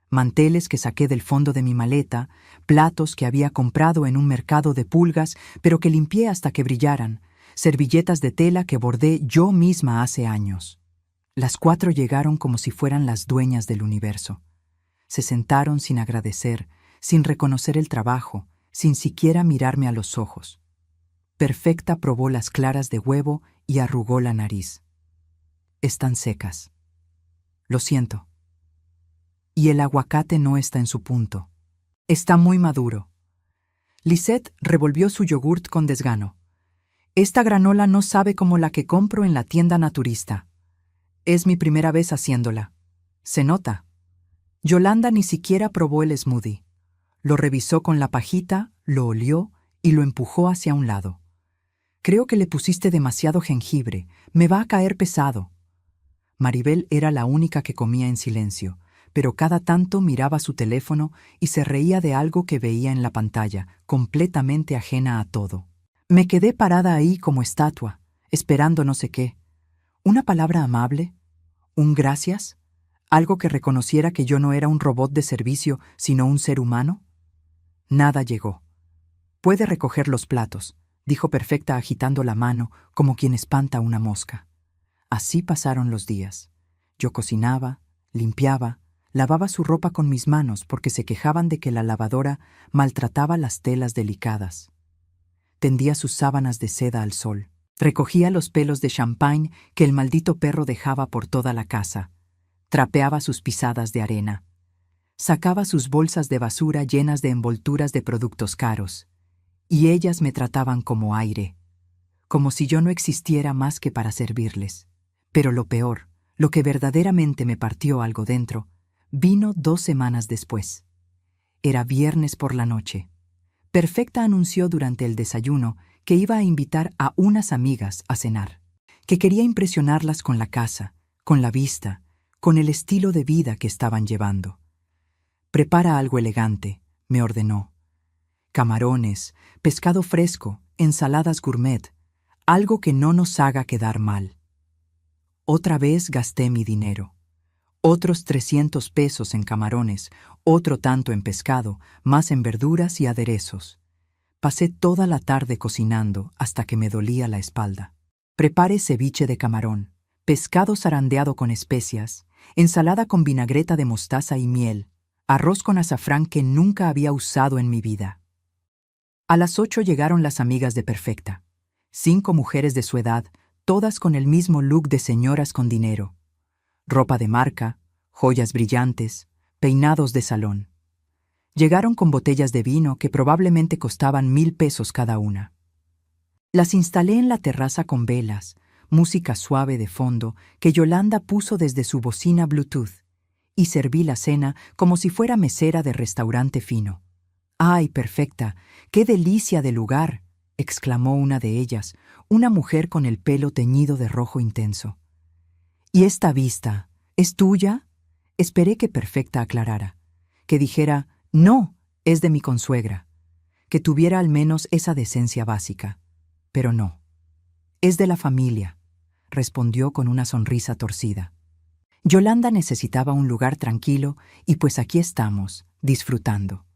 Manteles que saqué del fondo de mi maleta, platos que había comprado en un mercado de pulgas, pero que limpié hasta que brillaran, servilletas de tela que bordé yo misma hace años. Las 4 llegaron como si fueran las dueñas del universo. Se sentaron sin agradecer, sin reconocer el trabajo, sin siquiera mirarme a los ojos. Perfecta probó las claras de huevo y arrugó la nariz. Están secas. Lo siento. Y el aguacate no está en su punto. Está muy maduro. Lisette revolvió su yogurt con desgano. Esta granola no sabe como la que compro en la tienda naturista. Es mi primera vez haciéndola. Se nota. Yolanda ni siquiera probó el smoothie. Lo revisó con la pajita, lo olió y lo empujó hacia un lado. Creo que le pusiste demasiado jengibre. Me va a caer pesado. Maribel era la única que comía en silencio, pero cada tanto miraba su teléfono y se reía de algo que veía en la pantalla, completamente ajena a todo. Me quedé parada ahí como estatua, esperando no sé qué. ¿Una palabra amable? ¿Un gracias? ¿Algo que reconociera que yo no era un robot de servicio, sino un ser humano? Nada llegó. Puede recoger los platos, dijo Perfecta agitando la mano como quien espanta una mosca. Así pasaron los días. Yo cocinaba, limpiaba, lavaba su ropa con mis manos porque se quejaban de que la lavadora maltrataba las telas delicadas. Tendía sus sábanas de seda al sol. Recogía los pelos de champagne que el maldito perro dejaba por toda la casa. Trapeaba sus pisadas de arena. Sacaba sus bolsas de basura llenas de envolturas de productos caros. Y ellas me trataban como aire, como si yo no existiera más que para servirles. Pero lo peor, lo que verdaderamente me partió algo dentro, vino 2 semanas después. Era viernes por la noche. Perfecta anunció durante el desayuno que iba a invitar a unas amigas a cenar, que quería impresionarlas con la casa, con la vista, con el estilo de vida que estaban llevando. «Prepara algo elegante», me ordenó. Camarones, pescado fresco, ensaladas gourmet, algo que no nos haga quedar mal. Otra vez gasté mi dinero. Otros 300 pesos en camarones, otro tanto en pescado, más en verduras y aderezos. Pasé toda la tarde cocinando hasta que me dolía la espalda. Prepare ceviche de camarón, pescado zarandeado con especias, ensalada con vinagreta de mostaza y miel, arroz con azafrán que nunca había usado en mi vida. A las 8 llegaron las amigas de Perfecta. 5 mujeres de su edad, todas con el mismo look de señoras con dinero. Ropa de marca, joyas brillantes, peinados de salón. Llegaron con botellas de vino que probablemente costaban 1,000 pesos cada una. Las instalé en la terraza con velas, música suave de fondo que Yolanda puso desde su bocina Bluetooth, y serví la cena como si fuera mesera de restaurante fino. «¡Ay, Perfecta! ¡Qué delicia de lugar!», exclamó una de ellas, una mujer con el pelo teñido de rojo intenso. «¿Y esta vista? ¿Es tuya?». Esperé que Perfecta aclarara, que dijera, «No, es de mi consuegra», que tuviera al menos esa decencia básica. Pero no. «Es de la familia», respondió con una sonrisa torcida. Yolanda necesitaba un lugar tranquilo y pues aquí estamos, disfrutando.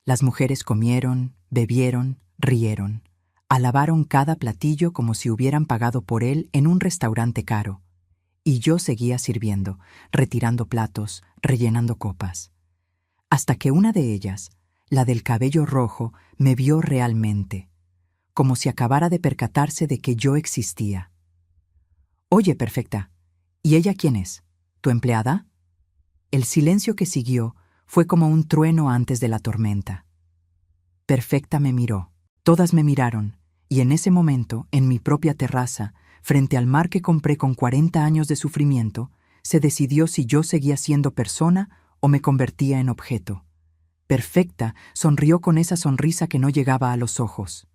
Las mujeres comieron, bebieron, rieron, alabaron cada platillo como si hubieran pagado por él en un restaurante caro. Y yo seguía sirviendo, retirando platos, rellenando copas. Hasta que una de ellas, la del cabello rojo, me vio realmente, como si acabara de percatarse de que yo existía. «Oye, Perfecta, ¿y ella quién es? ¿Tu empleada?». El silencio que siguió fue como un trueno antes de la tormenta. Perfecta me miró, todas me miraron, y en ese momento, en mi propia terraza, frente al mar que compré con 40 años de sufrimiento, se decidió si yo seguía siendo persona o me convertía en objeto. Perfecta sonrió con esa sonrisa que no llegaba a los ojos.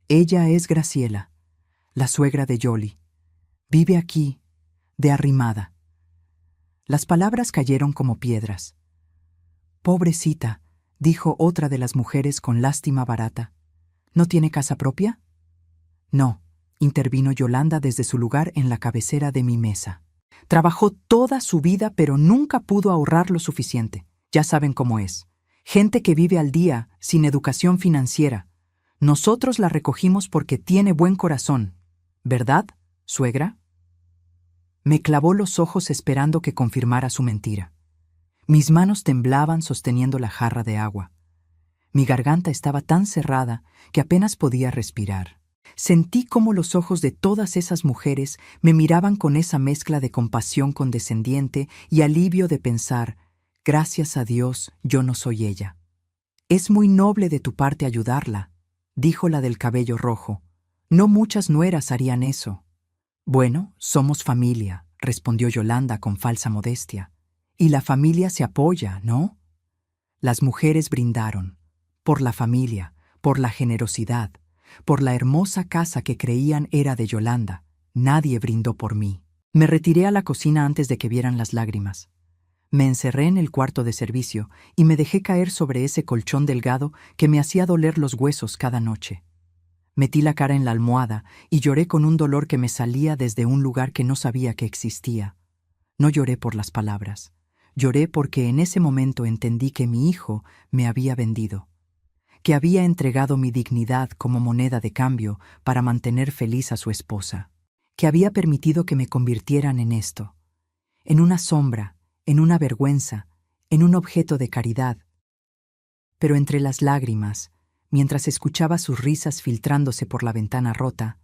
«Ella es Graciela, la suegra de Yoli. Vive aquí, de arrimada». Las palabras cayeron como piedras. «Pobrecita», dijo otra de las mujeres con lástima barata. «¿No tiene casa propia?». «No», intervino Yolanda desde su lugar en la cabecera de mi mesa. «Trabajó toda su vida, pero nunca pudo ahorrar lo suficiente. Ya saben cómo es. Gente que vive al día, sin educación financiera. Nosotros la recogimos porque tiene buen corazón. ¿Verdad, suegra?». Me clavó los ojos esperando que confirmara su mentira. Mis manos temblaban sosteniendo la jarra de agua. Mi garganta estaba tan cerrada que apenas podía respirar. Sentí cómo los ojos de todas esas mujeres me miraban con esa mezcla de compasión condescendiente y alivio de pensar, «Gracias a Dios, yo no soy ella». «Es muy noble de tu parte ayudarla», dijo la del cabello rojo. «No muchas nueras harían eso». «Bueno, somos familia», respondió Yolanda con falsa modestia. «Y la familia se apoya, ¿no?». Las mujeres brindaron, por la familia, por la generosidad, por la hermosa casa que creían era de Yolanda. Nadie brindó por mí. Me retiré a la cocina antes de que vieran las lágrimas. Me encerré en el cuarto de servicio y me dejé caer sobre ese colchón delgado que me hacía doler los huesos cada noche. Metí la cara en la almohada y lloré con un dolor que me salía desde un lugar que no sabía que existía. No lloré por las palabras. Lloré porque en ese momento entendí que mi hijo me había vendido, que había entregado mi dignidad como moneda de cambio para mantener feliz a su esposa, que había permitido que me convirtieran en esto, en una sombra, en una vergüenza, en un objeto de caridad. Pero entre las lágrimas, mientras escuchaba sus risas filtrándose por la ventana rota,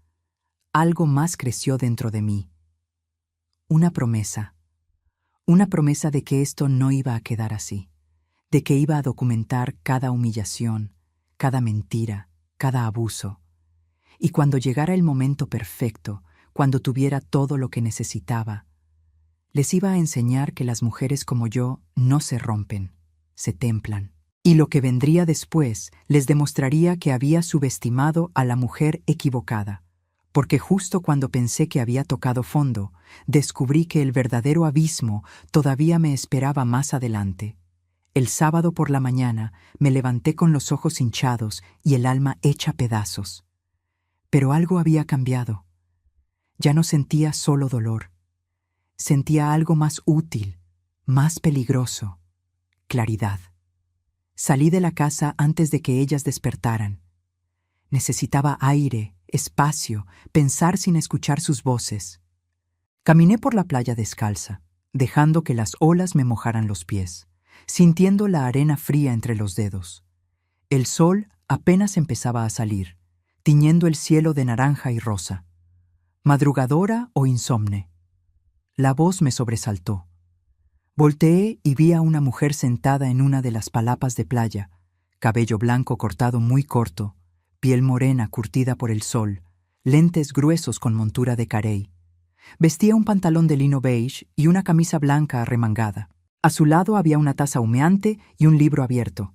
algo más creció dentro de mí. Una promesa de que esto no iba a quedar así, de que iba a documentar cada humillación, cada mentira, cada abuso. Y cuando llegara el momento perfecto, cuando tuviera todo lo que necesitaba, les iba a enseñar que las mujeres como yo no se rompen, se templan. Y lo que vendría después les demostraría que había subestimado a la mujer equivocada, porque justo cuando pensé que había tocado fondo, descubrí que el verdadero abismo todavía me esperaba más adelante. El sábado por la mañana me levanté con los ojos hinchados y el alma hecha pedazos. Pero algo había cambiado. Ya no sentía solo dolor. Sentía algo más útil, más peligroso: claridad. Salí de la casa antes de que ellas despertaran. Necesitaba aire, espacio, pensar sin escuchar sus voces. Caminé por la playa descalza, dejando que las olas me mojaran los pies, sintiendo la arena fría entre los dedos. El sol apenas empezaba a salir, tiñendo el cielo de naranja y rosa. ¿Madrugadora o insomne? La voz me sobresaltó. Volteé y vi a una mujer sentada en una de las palapas de playa, cabello blanco cortado muy corto, piel morena curtida por el sol, lentes gruesos con montura de carey. Vestía un pantalón de lino beige y una camisa blanca arremangada. A su lado había una taza humeante y un libro abierto.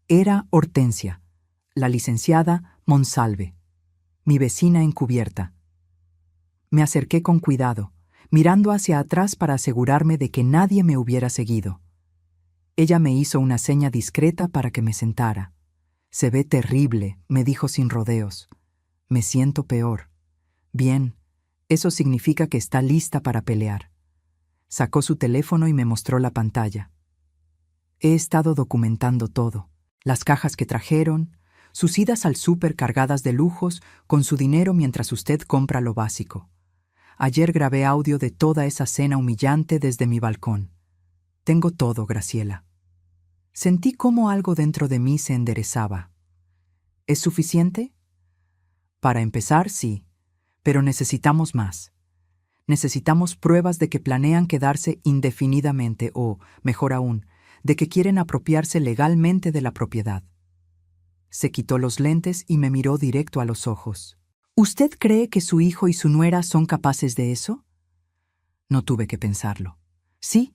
Era Hortensia, la licenciada Monsalve, mi vecina encubierta. Me acerqué con cuidado, mirando hacia atrás para asegurarme de que nadie me hubiera seguido. Ella me hizo una seña discreta para que me sentara. «Se ve terrible», me dijo sin rodeos. «Me siento peor». «Bien, eso significa que está lista para pelear». Sacó su teléfono y me mostró la pantalla. He estado documentando todo: las cajas que trajeron, sus idas al súper cargadas de lujos con su dinero mientras usted compra lo básico. Ayer grabé audio de toda esa cena humillante desde mi balcón. Tengo todo, Graciela. Sentí cómo algo dentro de mí se enderezaba. ¿Es suficiente? Para empezar, sí, pero necesitamos más. Necesitamos pruebas de que planean quedarse indefinidamente o, mejor aún, de que quieren apropiarse legalmente de la propiedad. Se quitó los lentes y me miró directo a los ojos. ¿Usted cree que su hijo y su nuera son capaces de eso? No tuve que pensarlo. Sí,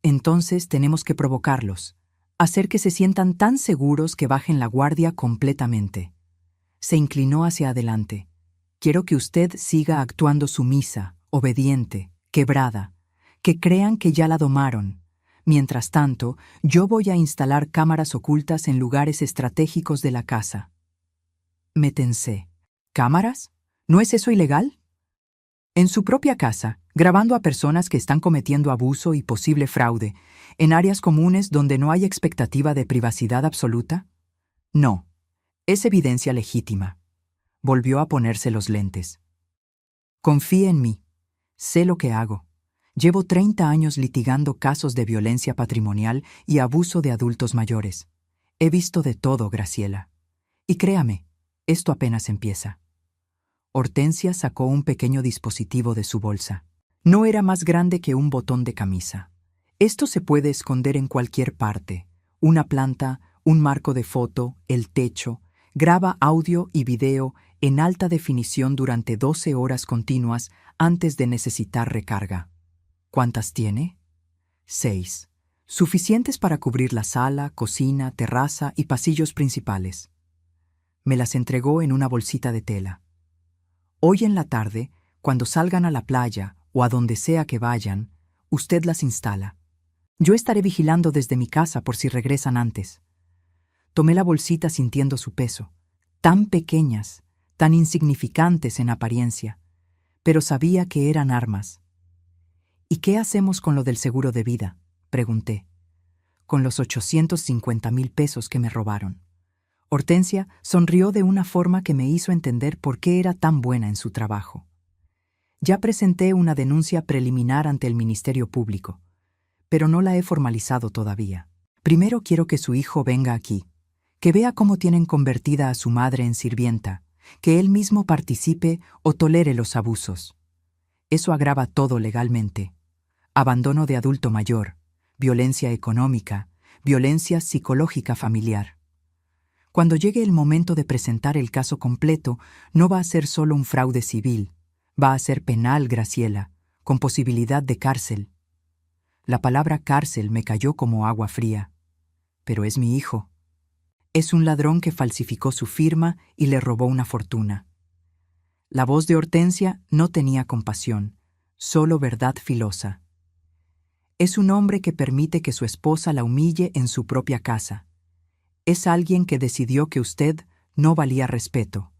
entonces tenemos que provocarlos, hacer que se sientan tan seguros que bajen la guardia completamente. Se inclinó hacia adelante. Quiero que usted siga actuando sumisa, obediente, quebrada, que crean que ya la domaron. Mientras tanto, yo voy a instalar cámaras ocultas en lugares estratégicos de la casa. Me tensé. ¿Cámaras? ¿No es eso ilegal? En su propia casa, grabando a personas que están cometiendo abuso y posible fraude, en áreas comunes donde no hay expectativa de privacidad absoluta. No, es evidencia legítima. Volvió a ponerse los lentes. Confíe en mí. Sé lo que hago. Llevo 30 años litigando casos de violencia patrimonial y abuso de adultos mayores. He visto de todo, Graciela. Y créame, esto apenas empieza. Hortensia sacó un pequeño dispositivo de su bolsa. No era más grande que un botón de camisa. Esto se puede esconder en cualquier parte. Una planta, un marco de foto, el techo. Graba audio y video en alta definición durante 12 horas continuas antes de necesitar recarga. ¿Cuántas tiene? 6. Suficientes para cubrir la sala, cocina, terraza y pasillos principales. Me las entregó en una bolsita de tela. Hoy en la tarde, cuando salgan a la playa o a donde sea que vayan, usted las instala. Yo estaré vigilando desde mi casa por si regresan antes. Tomé la bolsita sintiendo su peso. Tan pequeñas, tan insignificantes en apariencia, pero sabía que eran armas. ¿Y qué hacemos con lo del seguro de vida?, pregunté. Con los 850,000 pesos que me robaron. Hortensia sonrió de una forma que me hizo entender por qué era tan buena en su trabajo. Ya presenté una denuncia preliminar ante el Ministerio Público, pero no la he formalizado todavía. Primero quiero que su hijo venga aquí, que vea cómo tienen convertida a su madre en sirvienta, que él mismo participe o tolere los abusos. Eso agrava todo legalmente. Abandono de adulto mayor, violencia económica, violencia psicológica familiar. Cuando llegue el momento de presentar el caso completo, no va a ser solo un fraude civil, va a ser penal, Graciela, con posibilidad de cárcel. La palabra cárcel me cayó como agua fría. Pero es mi hijo. Es un ladrón que falsificó su firma y le robó una fortuna. La voz de Hortensia no tenía compasión, solo verdad filosa. Es un hombre que permite que su esposa la humille en su propia casa. Es alguien que decidió que usted no valía respeto.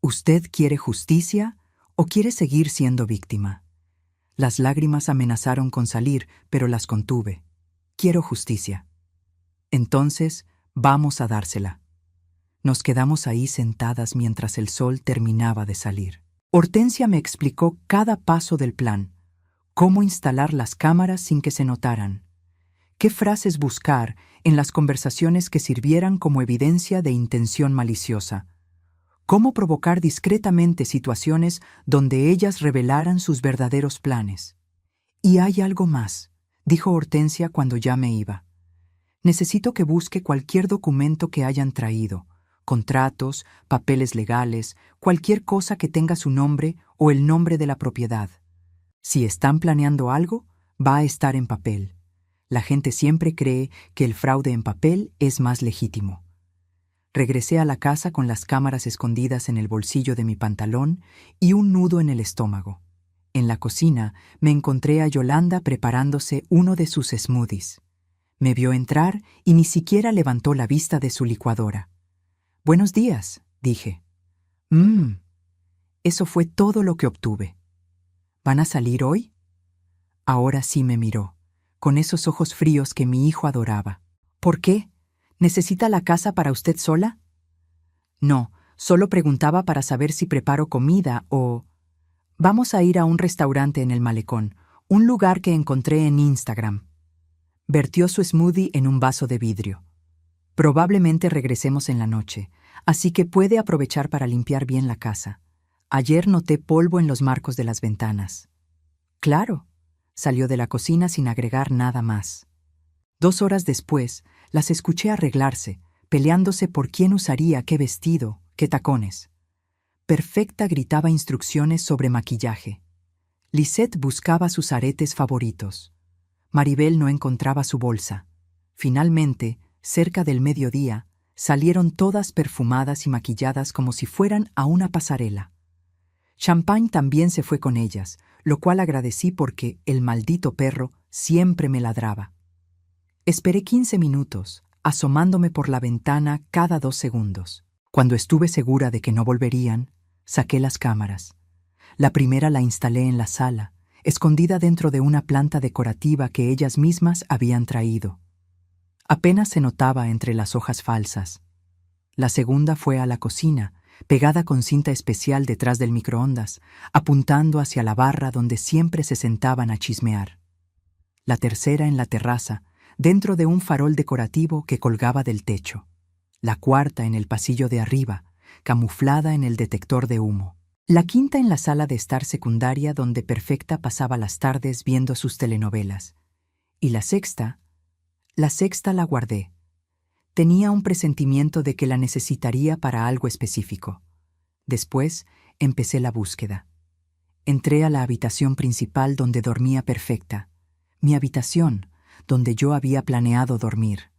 ¿Usted quiere justicia o quiere seguir siendo víctima? Las lágrimas amenazaron con salir, pero las contuve. Quiero justicia. Entonces, vamos a dársela. Nos quedamos ahí sentadas mientras el sol terminaba de salir. Hortensia me explicó cada paso del plan, cómo instalar las cámaras sin que se notaran, qué frases buscar en las conversaciones que sirvieran como evidencia de intención maliciosa, cómo provocar discretamente situaciones donde ellas revelaran sus verdaderos planes. Y hay algo más, dijo Hortensia cuando ya me iba. Necesito que busque cualquier documento que hayan traído, contratos, papeles legales, cualquier cosa que tenga su nombre o el nombre de la propiedad. Si están planeando algo, va a estar en papel. La gente siempre cree que el fraude en papel es más legítimo. Regresé a la casa con las cámaras escondidas en el bolsillo de mi pantalón y un nudo en el estómago. En la cocina me encontré a Yolanda preparándose uno de sus smoothies. Me vio entrar y ni siquiera levantó la vista de su licuadora. «Buenos días», dije. Eso fue todo lo que obtuve. ¿Van a salir hoy? Ahora sí me miró, con esos ojos fríos que mi hijo adoraba. ¿Por qué? ¿Necesita la casa para usted sola? No, solo preguntaba para saber si preparo comida o... Vamos a ir a un restaurante en el malecón, un lugar que encontré en Instagram. Vertió su smoothie en un vaso de vidrio. Probablemente regresemos en la noche, así que puede aprovechar para limpiar bien la casa. Ayer noté polvo en los marcos de las ventanas. Claro, salió de la cocina sin agregar nada más. 2 horas después, las escuché arreglarse, peleándose por quién usaría qué vestido, qué tacones. Perfecta gritaba instrucciones sobre maquillaje. Lisette buscaba sus aretes favoritos. Maribel no encontraba su bolsa. Finalmente, cerca del mediodía, salieron todas perfumadas y maquilladas como si fueran a una pasarela. Champagne también se fue con ellas, lo cual agradecí porque el maldito perro siempre me ladraba. Esperé 15 minutos, asomándome por la ventana cada 2 segundos. Cuando estuve segura de que no volverían, saqué las cámaras. La primera la instalé en la sala, escondida dentro de una planta decorativa que ellas mismas habían traído. Apenas se notaba entre las hojas falsas. La segunda fue a la cocina, pegada con cinta especial detrás del microondas, apuntando hacia la barra donde siempre se sentaban a chismear. La tercera en la terraza, dentro de un farol decorativo que colgaba del techo. La cuarta en el pasillo de arriba, camuflada en el detector de humo. La quinta en la sala de estar secundaria donde Perfecta pasaba las tardes viendo sus telenovelas. Y la sexta la guardé. Tenía un presentimiento de que la necesitaría para algo específico. Después empecé la búsqueda. Entré a la habitación principal donde dormía Perfecta. Mi habitación, donde yo había planeado dormir.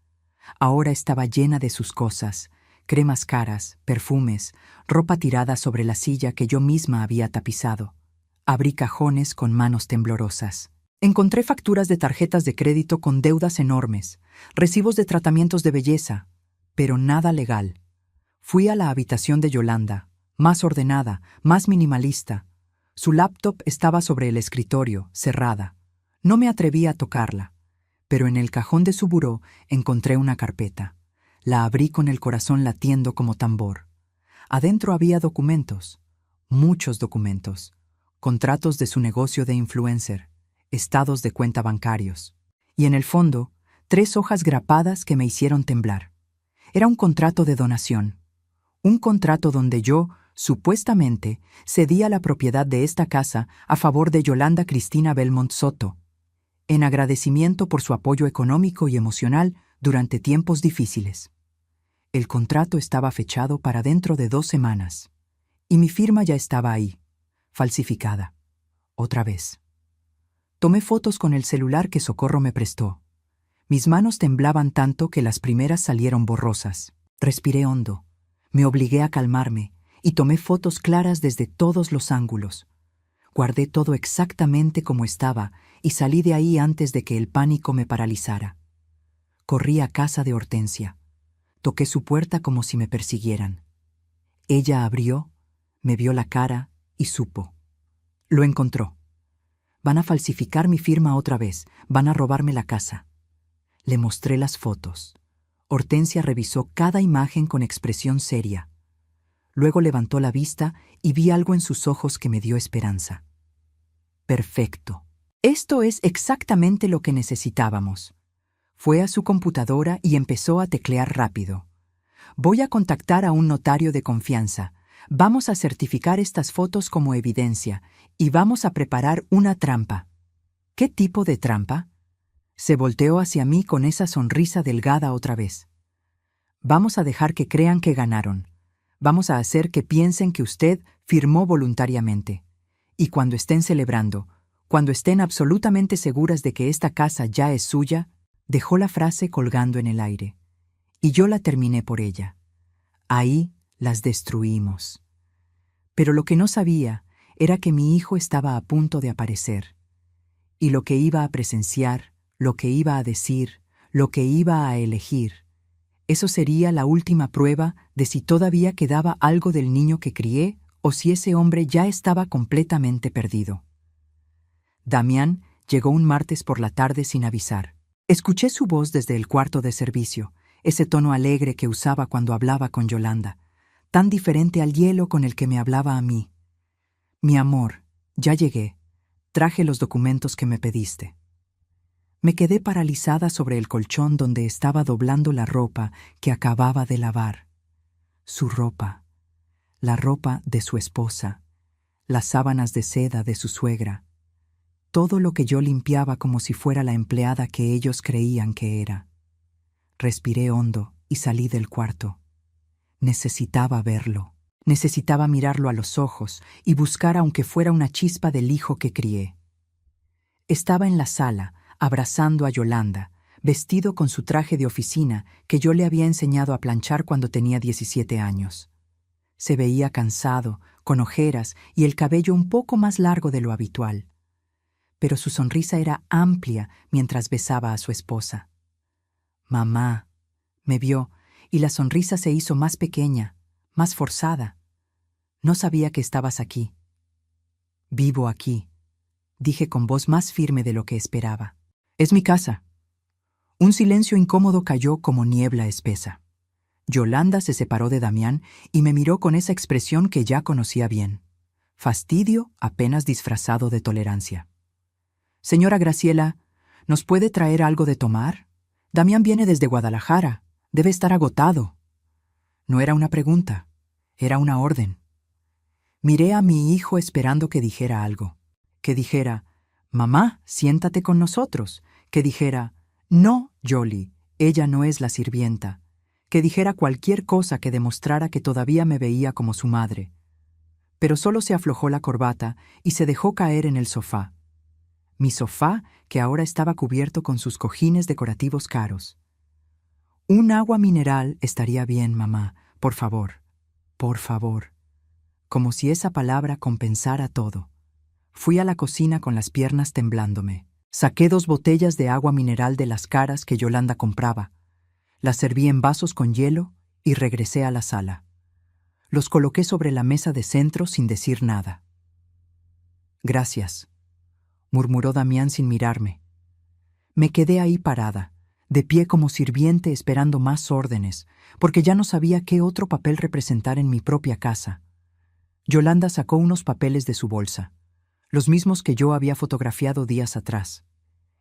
Ahora estaba llena de sus cosas, cremas caras, perfumes, ropa tirada sobre la silla que yo misma había tapizado. Abrí cajones con manos temblorosas. Encontré facturas de tarjetas de crédito con deudas enormes, recibos de tratamientos de belleza, pero nada legal. Fui a la habitación de Yolanda, más ordenada, más minimalista. Su laptop estaba sobre el escritorio, cerrada. No me atreví a tocarla, pero en el cajón de su buró encontré una carpeta. La abrí con el corazón latiendo como tambor. Adentro había documentos, muchos documentos, contratos de su negocio de influencer, estados de cuenta bancarios. Y en el fondo, 3 hojas grapadas que me hicieron temblar. Era un contrato de donación. Un contrato donde yo, supuestamente, cedía la propiedad de esta casa a favor de Yolanda Cristina Belmont Soto, en agradecimiento por su apoyo económico y emocional durante tiempos difíciles. El contrato estaba fechado para dentro de 2 semanas, y mi firma ya estaba ahí, falsificada. Otra vez. Tomé fotos con el celular que Socorro me prestó. Mis manos temblaban tanto que las primeras salieron borrosas. Respiré hondo, me obligué a calmarme y tomé fotos claras desde todos los ángulos. Guardé todo exactamente como estaba y salí de ahí antes de que el pánico me paralizara. Corrí a casa de Hortensia. Toqué su puerta como si me persiguieran. Ella abrió, me vio la cara y supo. Lo encontró. Van a falsificar mi firma otra vez, van a robarme la casa. Le mostré las fotos. Hortensia revisó cada imagen con expresión seria. Luego levantó la vista y vi algo en sus ojos que me dio esperanza. Perfecto. Esto es exactamente lo que necesitábamos. Fue a su computadora y empezó a teclear rápido. Voy a contactar a un notario de confianza. Vamos a certificar estas fotos como evidencia y vamos a preparar una trampa. ¿Qué tipo de trampa? Se volteó hacia mí con esa sonrisa delgada otra vez. Vamos a dejar que crean que ganaron. Vamos a hacer que piensen que usted firmó voluntariamente. Y cuando estén celebrando, cuando estén absolutamente seguras de que esta casa ya es suya, dejó la frase colgando en el aire. Y yo la terminé por ella. Ahí las destruimos. Pero lo que no sabía era que mi hijo estaba a punto de aparecer. Y lo que iba a presenciar, lo que iba a decir, lo que iba a elegir, eso sería la última prueba de si todavía quedaba algo del niño que crié o si ese hombre ya estaba completamente perdido. Damián llegó un martes por la tarde sin avisar. Escuché su voz desde el cuarto de servicio, ese tono alegre que usaba cuando hablaba con Yolanda, tan diferente al hielo con el que me hablaba a mí. Mi amor, ya llegué. Traje los documentos que me pediste. Me quedé paralizada sobre el colchón donde estaba doblando la ropa que acababa de lavar. Su ropa, la ropa de su esposa, las sábanas de seda de su suegra, todo lo que yo limpiaba como si fuera la empleada que ellos creían que era. Respiré hondo y salí del cuarto. Necesitaba verlo. Necesitaba mirarlo a los ojos y buscar aunque fuera una chispa del hijo que crié. Estaba en la sala, abrazando a Yolanda, vestido con su traje de oficina que yo le había enseñado a planchar cuando tenía 17 años. Se veía cansado, con ojeras y el cabello un poco más largo de lo habitual. Pero su sonrisa era amplia mientras besaba a su esposa. Mamá, me vio, y la sonrisa se hizo más pequeña, más forzada. No sabía que estabas aquí. Vivo aquí, dije con voz más firme de lo que esperaba. Es mi casa. Un silencio incómodo cayó como niebla espesa. Yolanda se separó de Damián y me miró con esa expresión que ya conocía bien. Fastidio apenas disfrazado de tolerancia. Señora Graciela, ¿nos puede traer algo de tomar? Damián viene desde Guadalajara. Debe estar agotado. No era una pregunta, era una orden. Miré a mi hijo esperando que dijera algo. Que dijera, mamá, siéntate con nosotros. Que dijera, no, Jolie, ella no es la sirvienta. Que dijera cualquier cosa que demostrara que todavía me veía como su madre. Pero solo se aflojó la corbata y se dejó caer en el sofá. Mi sofá, que ahora estaba cubierto con sus cojines decorativos caros. Un agua mineral estaría bien, mamá, por favor, por favor. Como si esa palabra compensara todo. Fui a la cocina con las piernas temblándome. Saqué 2 botellas de agua mineral de las caras que Yolanda compraba. Las serví en vasos con hielo y regresé a la sala. Los coloqué sobre la mesa de centro sin decir nada. Gracias, murmuró Damián sin mirarme. Me quedé ahí parada, de pie como sirviente esperando más órdenes, porque ya no sabía qué otro papel representar en mi propia casa. Yolanda sacó unos papeles de su bolsa, los mismos que yo había fotografiado días atrás.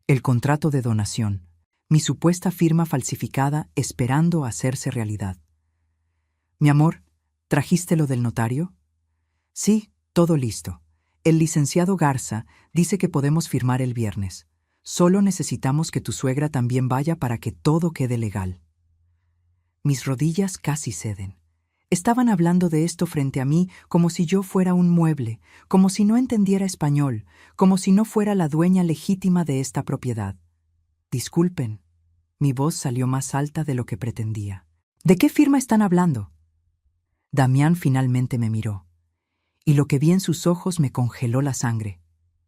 El contrato de donación, mi supuesta firma falsificada esperando hacerse realidad. Mi amor, ¿trajiste lo del notario? Sí, todo listo. El licenciado Garza dice que podemos firmar el viernes. Solo necesitamos que tu suegra también vaya para que todo quede legal. Mis rodillas casi ceden. Estaban hablando de esto frente a mí como si yo fuera un mueble, como si no entendiera español, como si no fuera la dueña legítima de esta propiedad. Disculpen, mi voz salió más alta de lo que pretendía. ¿De qué firma están hablando? Damián finalmente me miró, y lo que vi en sus ojos me congeló la sangre.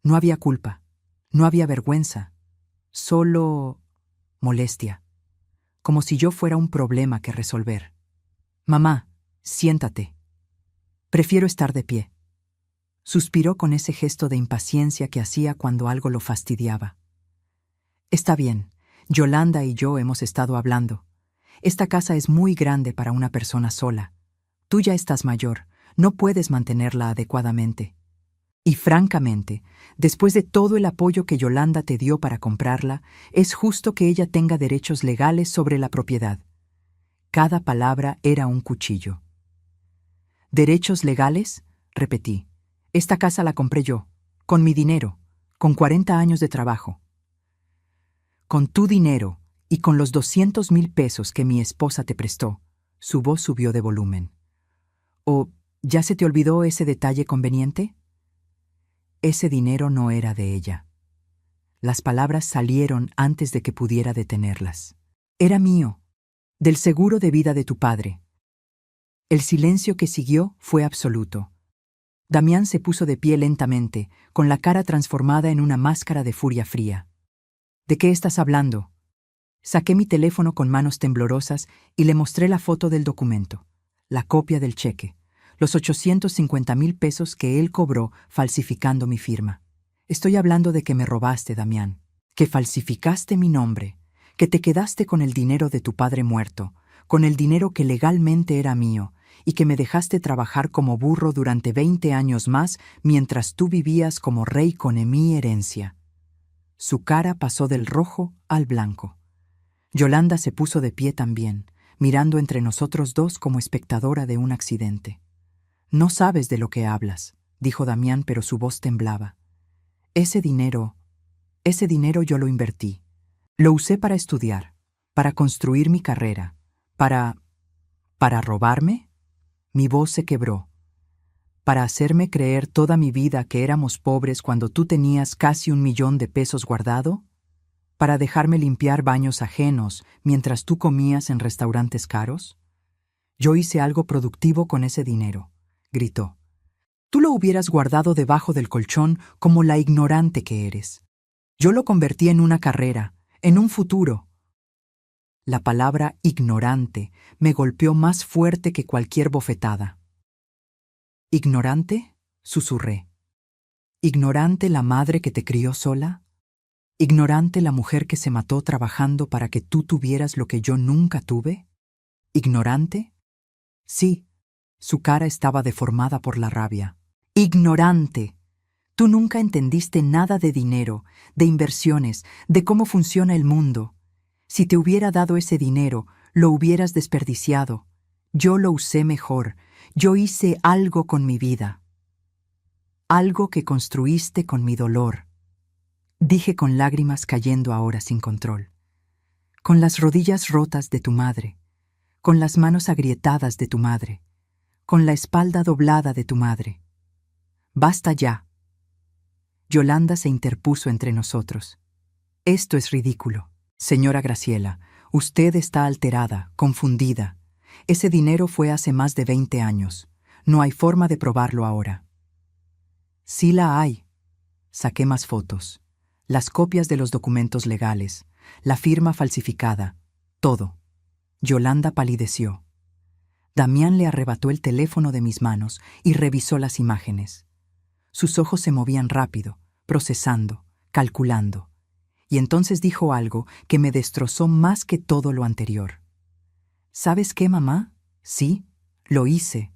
No había culpa, no había vergüenza, solo molestia, como si yo fuera un problema que resolver. Mamá, siéntate. Prefiero estar de pie. Suspiró con ese gesto de impaciencia que hacía cuando algo lo fastidiaba. Está bien, Yolanda y yo hemos estado hablando. Esta casa es muy grande para una persona sola. Tú ya estás mayor, no puedes mantenerla adecuadamente. Y francamente, después de todo el apoyo que Yolanda te dio para comprarla, es justo que ella tenga derechos legales sobre la propiedad. Cada palabra era un cuchillo. ¿Derechos legales? Repetí. Esta casa la compré yo, con mi dinero, con 40 años de trabajo. Con tu dinero y con los 200,000 pesos que mi esposa te prestó. Su voz subió de volumen. ¿O ya se te olvidó ese detalle conveniente? Ese dinero no era de ella. Las palabras salieron antes de que pudiera detenerlas. Era mío, del seguro de vida de tu padre. El silencio que siguió fue absoluto. Damián se puso de pie lentamente, con la cara transformada en una máscara de furia fría. ¿De qué estás hablando? Saqué mi teléfono con manos temblorosas y le mostré la foto del documento, la copia del cheque, los 850,000 pesos que él cobró falsificando mi firma. Estoy hablando de que me robaste, Damián, que falsificaste mi nombre, que te quedaste con el dinero de tu padre muerto, con el dinero que legalmente era mío, y que me dejaste trabajar como burro durante 20 años más mientras tú vivías como rey con mi herencia. Su cara pasó del rojo al blanco. Yolanda se puso de pie también, mirando entre nosotros dos como espectadora de un accidente. No sabes de lo que hablas, dijo Damián, pero su voz temblaba. Ese dinero yo lo invertí. Lo usé para estudiar, para construir mi carrera, ¿Para robarme? Mi voz se quebró. ¿Para hacerme creer toda mi vida que éramos pobres cuando tú tenías casi 1,000,000 de pesos guardado? ¿Para dejarme limpiar baños ajenos mientras tú comías en restaurantes caros? Yo hice algo productivo con ese dinero, gritó. Tú lo hubieras guardado debajo del colchón como la ignorante que eres. Yo lo convertí en una carrera, en un futuro. La palabra ignorante me golpeó más fuerte que cualquier bofetada. ¿Ignorante? Susurré. ¿Ignorante la madre que te crió sola? ¿Ignorante la mujer que se mató trabajando para que tú tuvieras lo que yo nunca tuve? ¿Ignorante? Sí, su cara estaba deformada por la rabia. ¡Ignorante! Tú nunca entendiste nada de dinero, de inversiones, de cómo funciona el mundo. Si te hubiera dado ese dinero, lo hubieras desperdiciado. Yo lo usé mejor. Yo hice algo con mi vida. Algo que construiste con mi dolor. Dije con lágrimas cayendo ahora sin control. Con las rodillas rotas de tu madre. Con las manos agrietadas de tu madre. Con la espalda doblada de tu madre. Basta ya. Yolanda se interpuso entre nosotros. Esto es ridículo. Señora Graciela, usted está alterada, confundida. Ese dinero fue hace más de 20 años. No hay forma de probarlo ahora. Sí la hay. Saqué más fotos. Las copias de los documentos legales, la firma falsificada, todo. Yolanda palideció. Damián le arrebató el teléfono de mis manos y revisó las imágenes. Sus ojos se movían rápido, procesando, calculando. Y entonces dijo algo que me destrozó más que todo lo anterior. ¿Sabes qué, mamá? Sí, lo hice.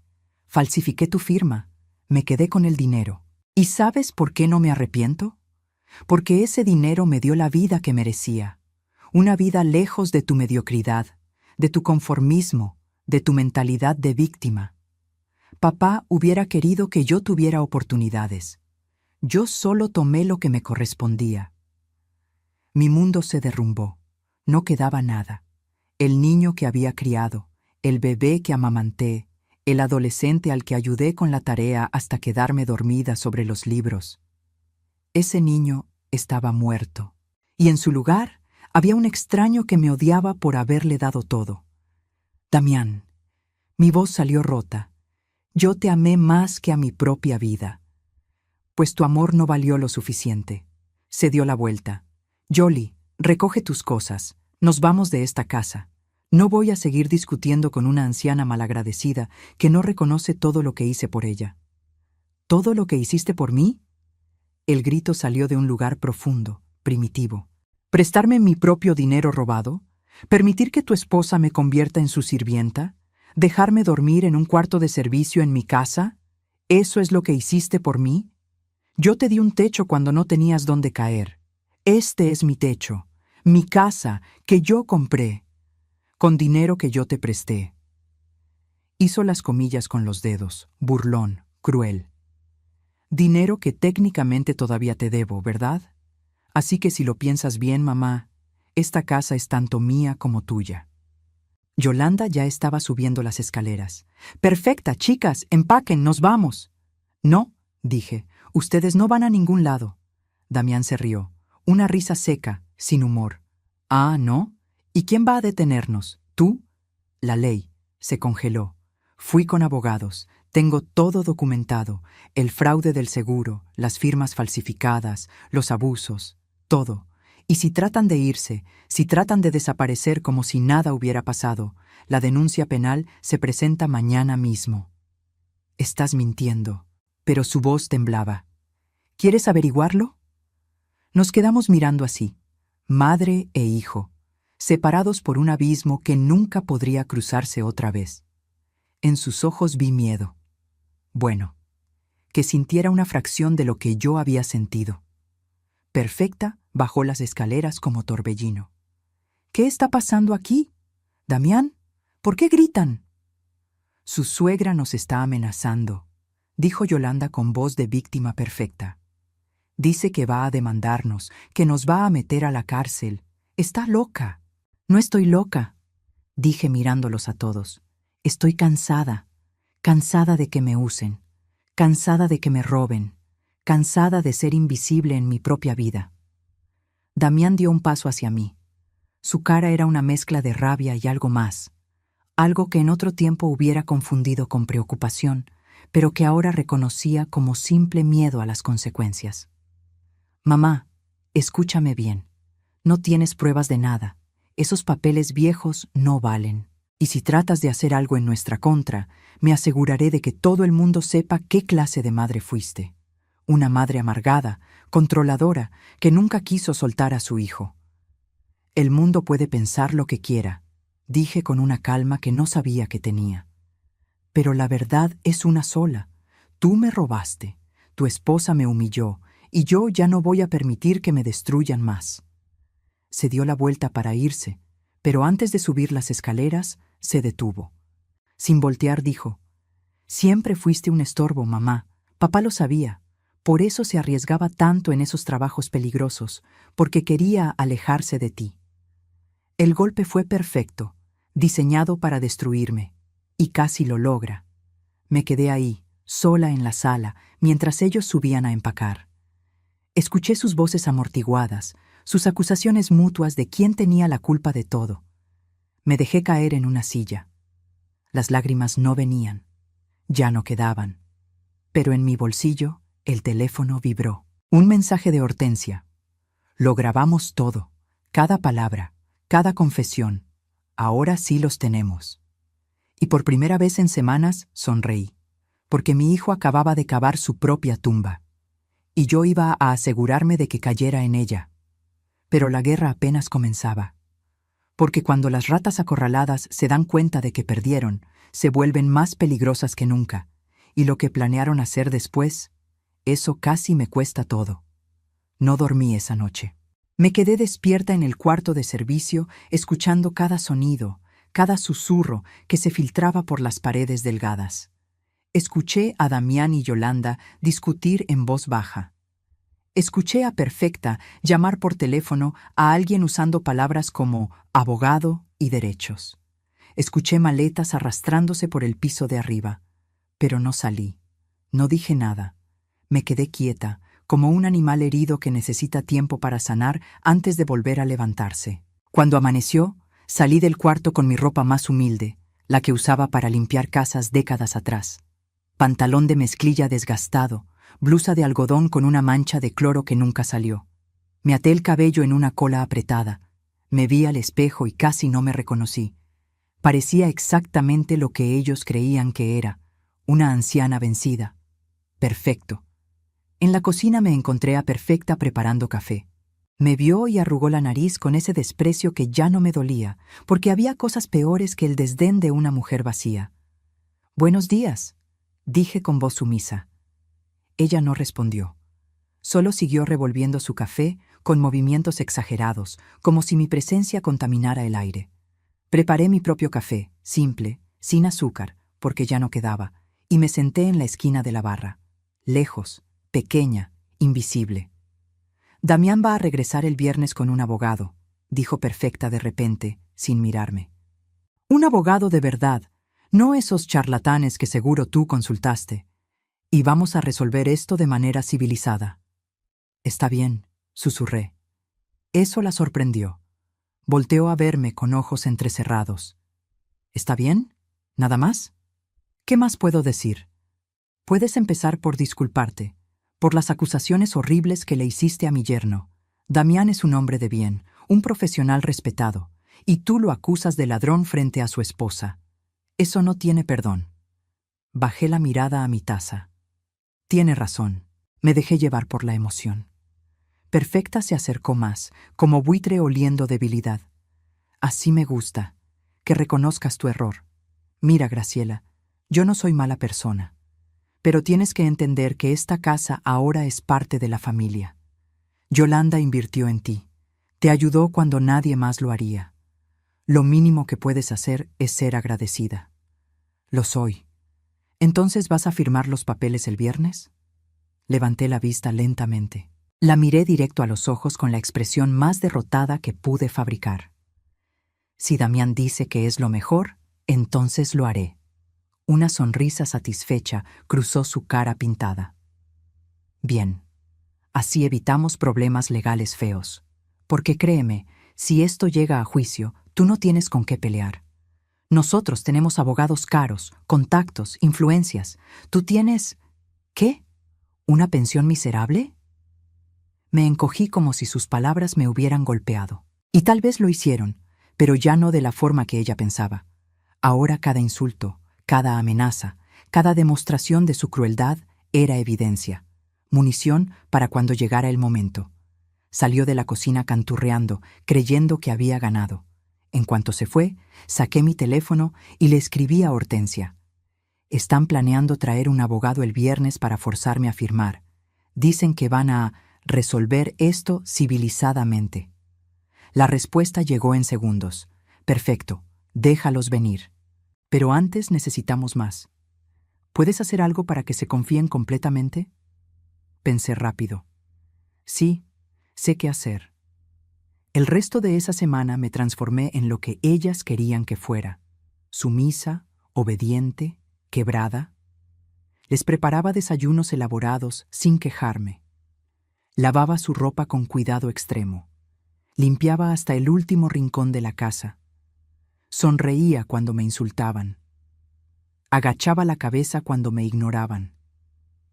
Falsifiqué tu firma. Me quedé con el dinero. ¿Y sabes por qué no me arrepiento? Porque ese dinero me dio la vida que merecía. Una vida lejos de tu mediocridad, de tu conformismo, de tu mentalidad de víctima. Papá hubiera querido que yo tuviera oportunidades. Yo solo tomé lo que me correspondía. Mi mundo se derrumbó. No quedaba nada. El niño que había criado, el bebé que amamanté, el adolescente al que ayudé con la tarea hasta quedarme dormida sobre los libros. Ese niño estaba muerto, y en su lugar había un extraño que me odiaba por haberle dado todo. Damián, mi voz salió rota. Yo te amé más que a mi propia vida. Pues tu amor no valió lo suficiente. Se dio la vuelta. Yoli, recoge tus cosas. Nos vamos de esta casa. No voy a seguir discutiendo con una anciana malagradecida que no reconoce todo lo que hice por ella. ¿Todo lo que hiciste por mí? El grito salió de un lugar profundo, primitivo. ¿Prestarme mi propio dinero robado? ¿Permitir que tu esposa me convierta en su sirvienta? ¿Dejarme dormir en un cuarto de servicio en mi casa? ¿Eso es lo que hiciste por mí? Yo te di un techo cuando no tenías dónde caer. Este es mi techo, mi casa, que yo compré, con dinero que yo te presté. Hizo las comillas con los dedos, burlón, cruel. Dinero que técnicamente todavía te debo, ¿verdad? Así que si lo piensas bien, mamá, esta casa es tanto mía como tuya. Yolanda ya estaba subiendo las escaleras. Perfecta, chicas, empaquen, nos vamos. No, dije, ustedes no van a ningún lado. Damián se rió, una risa seca, sin humor. Ah, ¿no? ¿Y quién va a detenernos? ¿Tú? La ley. Se congeló. Fui con abogados. Tengo todo documentado. El fraude del seguro, las firmas falsificadas, los abusos, todo. Y si tratan de irse, si tratan de desaparecer como si nada hubiera pasado, la denuncia penal se presenta mañana mismo. Estás mintiendo. Pero su voz temblaba. ¿Quieres averiguarlo? Nos quedamos mirando así, madre e hijo, separados por un abismo que nunca podría cruzarse otra vez. En sus ojos vi miedo. Bueno, que sintiera una fracción de lo que yo había sentido. Perfecta bajó las escaleras como torbellino. ¿Qué está pasando aquí? Damián, ¿por qué gritan? Su suegra nos está amenazando, dijo Yolanda con voz de víctima perfecta. Dice que va a demandarnos, que nos va a meter a la cárcel. Está loca. No estoy loca, dije mirándolos a todos. Estoy cansada, cansada de que me usen, cansada de que me roben, cansada de ser invisible en mi propia vida. Damián dio un paso hacia mí. Su cara era una mezcla de rabia y algo más, algo que en otro tiempo hubiera confundido con preocupación, pero que ahora reconocía como simple miedo a las consecuencias. Mamá, escúchame bien. No tienes pruebas de nada. Esos papeles viejos no valen. Y si tratas de hacer algo en nuestra contra, me aseguraré de que todo el mundo sepa qué clase de madre fuiste. Una madre amargada, controladora, que nunca quiso soltar a su hijo. El mundo puede pensar lo que quiera, dije con una calma que no sabía que tenía. Pero la verdad es una sola. Tú me robaste, tu esposa me humilló, y yo ya no voy a permitir que me destruyan más. Se dio la vuelta para irse, pero antes de subir las escaleras, se detuvo. Sin voltear dijo, «Siempre fuiste un estorbo, mamá. Papá lo sabía. Por eso se arriesgaba tanto en esos trabajos peligrosos, porque quería alejarse de ti. El golpe fue perfecto, diseñado para destruirme, y casi lo logra. Me quedé ahí, sola en la sala, mientras ellos subían a empacar. Escuché sus voces amortiguadas, sus acusaciones mutuas de quién tenía la culpa de todo. Me dejé caer en una silla. Las lágrimas no venían, ya no quedaban. Pero en mi bolsillo, el teléfono vibró. Un mensaje de Hortensia. Lo grabamos todo, cada palabra, cada confesión. Ahora sí los tenemos. Y por primera vez en semanas sonreí, porque mi hijo acababa de cavar su propia tumba. Y yo iba a asegurarme de que cayera en ella. Pero la guerra apenas comenzaba. Porque cuando las ratas acorraladas se dan cuenta de que perdieron, se vuelven más peligrosas que nunca, y lo que planearon hacer después, eso casi me cuesta todo. No dormí esa noche. Me quedé despierta en el cuarto de servicio, escuchando cada sonido, cada susurro que se filtraba por las paredes delgadas. Escuché a Damián y Yolanda discutir en voz baja. Escuché a Perfecta llamar por teléfono a alguien usando palabras como abogado y derechos. Escuché maletas arrastrándose por el piso de arriba. Pero no salí. No dije nada. Me quedé quieta, como un animal herido que necesita tiempo para sanar antes de volver a levantarse. Cuando amaneció, salí del cuarto con mi ropa más humilde, la que usaba para limpiar casas décadas atrás. Pantalón de mezclilla desgastado, blusa de algodón con una mancha de cloro que nunca salió. Me até el cabello en una cola apretada. Me vi al espejo y casi no me reconocí. Parecía exactamente lo que ellos creían que era, una anciana vencida. Perfecto. En la cocina me encontré a Perfecta preparando café. Me vio y arrugó la nariz con ese desprecio que ya no me dolía, porque había cosas peores que el desdén de una mujer vacía. «Buenos días», dije con voz sumisa. Ella no respondió. Solo siguió revolviendo su café con movimientos exagerados, como si mi presencia contaminara el aire. Preparé mi propio café, simple, sin azúcar, porque ya no quedaba, y me senté en la esquina de la barra, lejos, pequeña, invisible. «Damián va a regresar el viernes con un abogado», dijo Perfecta de repente, sin mirarme. «Un abogado de verdad, no esos charlatanes que seguro tú consultaste. Y vamos a resolver esto de manera civilizada». «Está bien», susurré. Eso la sorprendió. Volteó a verme con ojos entrecerrados. «¿Está bien? ¿Nada más? ¿Qué más puedo decir? Puedes empezar por disculparte, por las acusaciones horribles que le hiciste a mi yerno. Damián es un hombre de bien, un profesional respetado, y tú lo acusas de ladrón frente a su esposa. Eso no tiene perdón». Bajé la mirada a mi taza. Tiene razón. Me dejé llevar por la emoción. Perfecta se acercó más, como buitre oliendo debilidad. «Así me gusta, que reconozcas tu error. Mira, Graciela, yo no soy mala persona. Pero tienes que entender que esta casa ahora es parte de la familia. Yolanda invirtió en ti. Te ayudó cuando nadie más lo haría. Lo mínimo que puedes hacer es ser agradecida». «Lo soy. ¿Entonces vas a firmar los papeles el viernes?» Levanté la vista lentamente. La miré directo a los ojos con la expresión más derrotada que pude fabricar. «Si Damián dice que es lo mejor, entonces lo haré». Una sonrisa satisfecha cruzó su cara pintada. «Bien. Así evitamos problemas legales feos. Porque créeme, si esto llega a juicio, tú no tienes con qué pelear. Nosotros tenemos abogados caros, contactos, influencias. Tú tienes... ¿Qué? ¿Una pensión miserable?» Me encogí como si sus palabras me hubieran golpeado. Y tal vez lo hicieron, pero ya no de la forma que ella pensaba. Ahora cada insulto, cada amenaza, cada demostración de su crueldad era evidencia, munición para cuando llegara el momento. Salió de la cocina canturreando, creyendo que había ganado. En cuanto se fue, saqué mi teléfono y le escribí a Hortensia. «Están planeando traer un abogado el viernes para forzarme a firmar. Dicen que van a resolver esto civilizadamente». La respuesta llegó en segundos. «Perfecto, déjalos venir. Pero antes necesitamos más. ¿Puedes hacer algo para que se confíen completamente?» Pensé rápido. Sí, sé qué hacer. El resto de esa semana me transformé en lo que ellas querían que fuera. Sumisa, obediente, quebrada. Les preparaba desayunos elaborados sin quejarme. Lavaba su ropa con cuidado extremo. Limpiaba hasta el último rincón de la casa. Sonreía cuando me insultaban. Agachaba la cabeza cuando me ignoraban.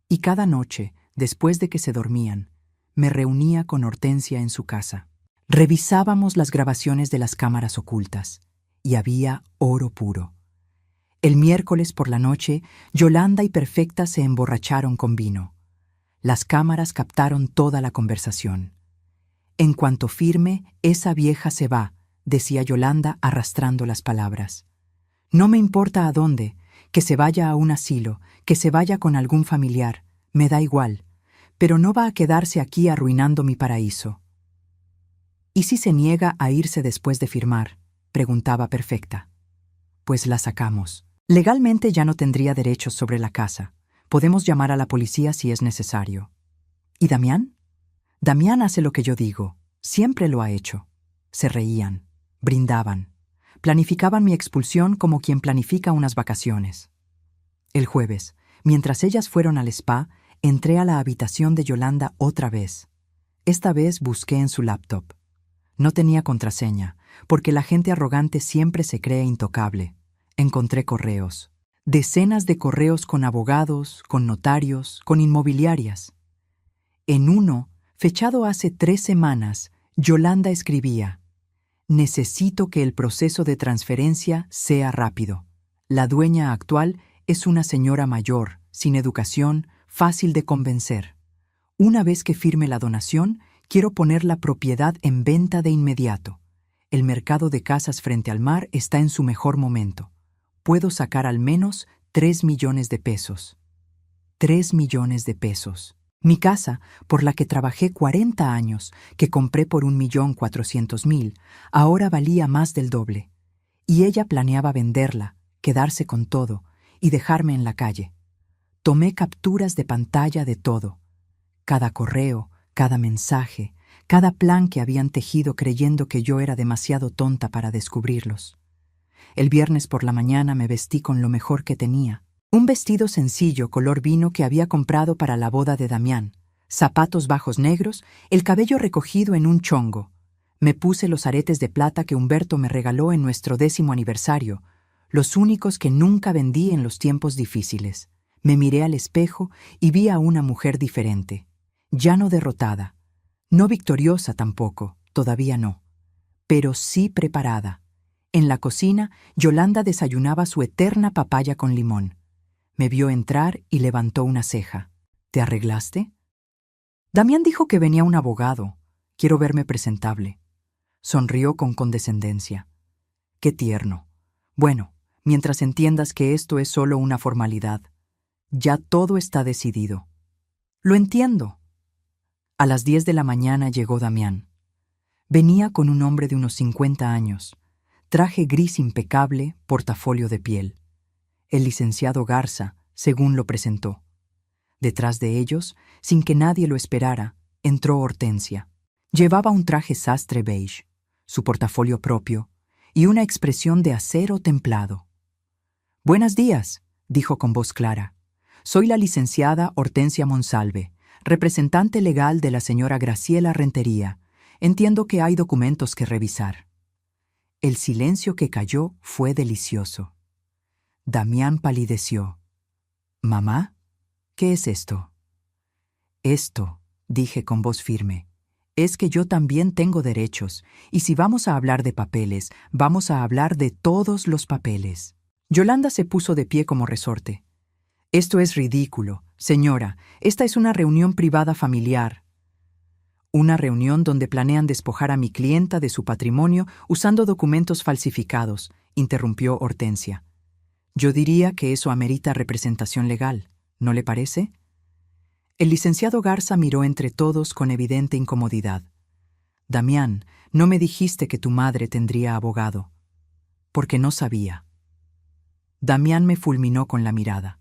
Y cada noche, después de que se dormían, me reunía con Hortensia en su casa. Revisábamos las grabaciones de las cámaras ocultas, y había oro puro. El miércoles por la noche, Yolanda y Perfecta se emborracharon con vino. Las cámaras captaron toda la conversación. «En cuanto firme, esa vieja se va», decía Yolanda arrastrando las palabras. «No me importa a dónde, que se vaya a un asilo, que se vaya con algún familiar, me da igual, pero no va a quedarse aquí arruinando mi paraíso». «¿Y si se niega a irse después de firmar?», preguntaba Perfecta. «Pues la sacamos. Legalmente ya no tendría derechos sobre la casa. Podemos llamar a la policía si es necesario». «¿Y Damián?» «Damián hace lo que yo digo. Siempre lo ha hecho». Se reían, brindaban, planificaban mi expulsión como quien planifica unas vacaciones. El jueves, mientras ellas fueron al spa, entré a la habitación de Yolanda otra vez. Esta vez busqué en su laptop. No tenía contraseña, porque la gente arrogante siempre se cree intocable. Encontré correos. Decenas de correos con abogados, con notarios, con inmobiliarias. En uno, fechado hace 3 semanas, Yolanda escribía: necesito que el proceso de transferencia sea rápido. La dueña actual es una señora mayor, sin educación, fácil de convencer. Una vez que firme la donación, quiero poner la propiedad en venta de inmediato. El mercado de casas frente al mar está en su mejor momento. Puedo sacar al menos 3 millones de pesos. 3 millones de pesos. Mi casa, por la que trabajé 40 años, que compré por 1.400.000, ahora valía más del doble. Y ella planeaba venderla, quedarse con todo y dejarme en la calle. Tomé capturas de pantalla de todo. Cada correo, cada mensaje, cada plan que habían tejido creyendo que yo era demasiado tonta para descubrirlos. El viernes por la mañana me vestí con lo mejor que tenía. Un vestido sencillo color vino que había comprado para la boda de Damián, zapatos bajos negros, el cabello recogido en un chongo. Me puse los aretes de plata que Humberto me regaló en nuestro 10º aniversario, los únicos que nunca vendí en los tiempos difíciles. Me miré al espejo y vi a una mujer diferente, ya no derrotada, no victoriosa tampoco, todavía no, pero sí preparada. En la cocina, Yolanda desayunaba su eterna papaya con limón. Me vio entrar y levantó una ceja. ¿Te arreglaste? Damián dijo que venía un abogado. Quiero verme presentable. Sonrió con condescendencia. Qué tierno. Bueno, mientras entiendas que esto es solo una formalidad. Ya todo está decidido. Lo entiendo. A las 10 de la mañana llegó Damián. Venía con un hombre de unos 50 años, traje gris impecable, portafolio de piel. El licenciado Garza, según lo presentó. Detrás de ellos, sin que nadie lo esperara, entró Hortensia. Llevaba un traje sastre beige, su portafolio propio y una expresión de acero templado. «Buenos días», dijo con voz clara. «Soy la licenciada Hortensia Monsalve, representante legal de la señora Graciela Rentería. Entiendo que hay documentos que revisar». El silencio que cayó fue delicioso. Damián palideció. «¿Mamá? ¿Qué es esto?» «Esto», dije con voz firme, «es que yo también tengo derechos, y si vamos a hablar de papeles, vamos a hablar de todos los papeles». Yolanda se puso de pie como resorte. «Esto es ridículo. Señora, esta es una reunión privada familiar». «Una reunión donde planean despojar a mi clienta de su patrimonio usando documentos falsificados», interrumpió Hortensia. «Yo diría que eso amerita representación legal, ¿no le parece?» El licenciado Garza miró entre todos con evidente incomodidad. «Damián, no me dijiste que tu madre tendría abogado». «Porque no sabía». Damián me fulminó con la mirada.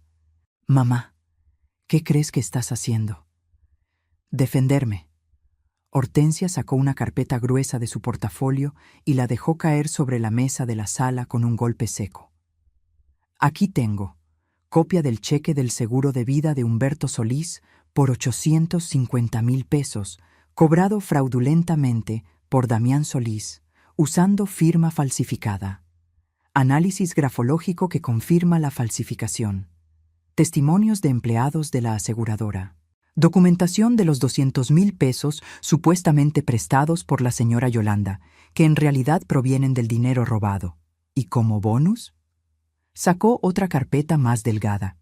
«Mamá, ¿qué crees que estás haciendo?» «Defenderme». Hortensia sacó una carpeta gruesa de su portafolio y la dejó caer sobre la mesa de la sala con un golpe seco. «Aquí tengo copia del cheque del seguro de vida de Humberto Solís por 850.000 pesos, cobrado fraudulentamente por Damián Solís, usando firma falsificada. Análisis grafológico que confirma la falsificación. Testimonios de empleados de la aseguradora. Documentación de los 200.000 pesos supuestamente prestados por la señora Yolanda, que en realidad provienen del dinero robado. Y como bonus, sacó otra carpeta más delgada.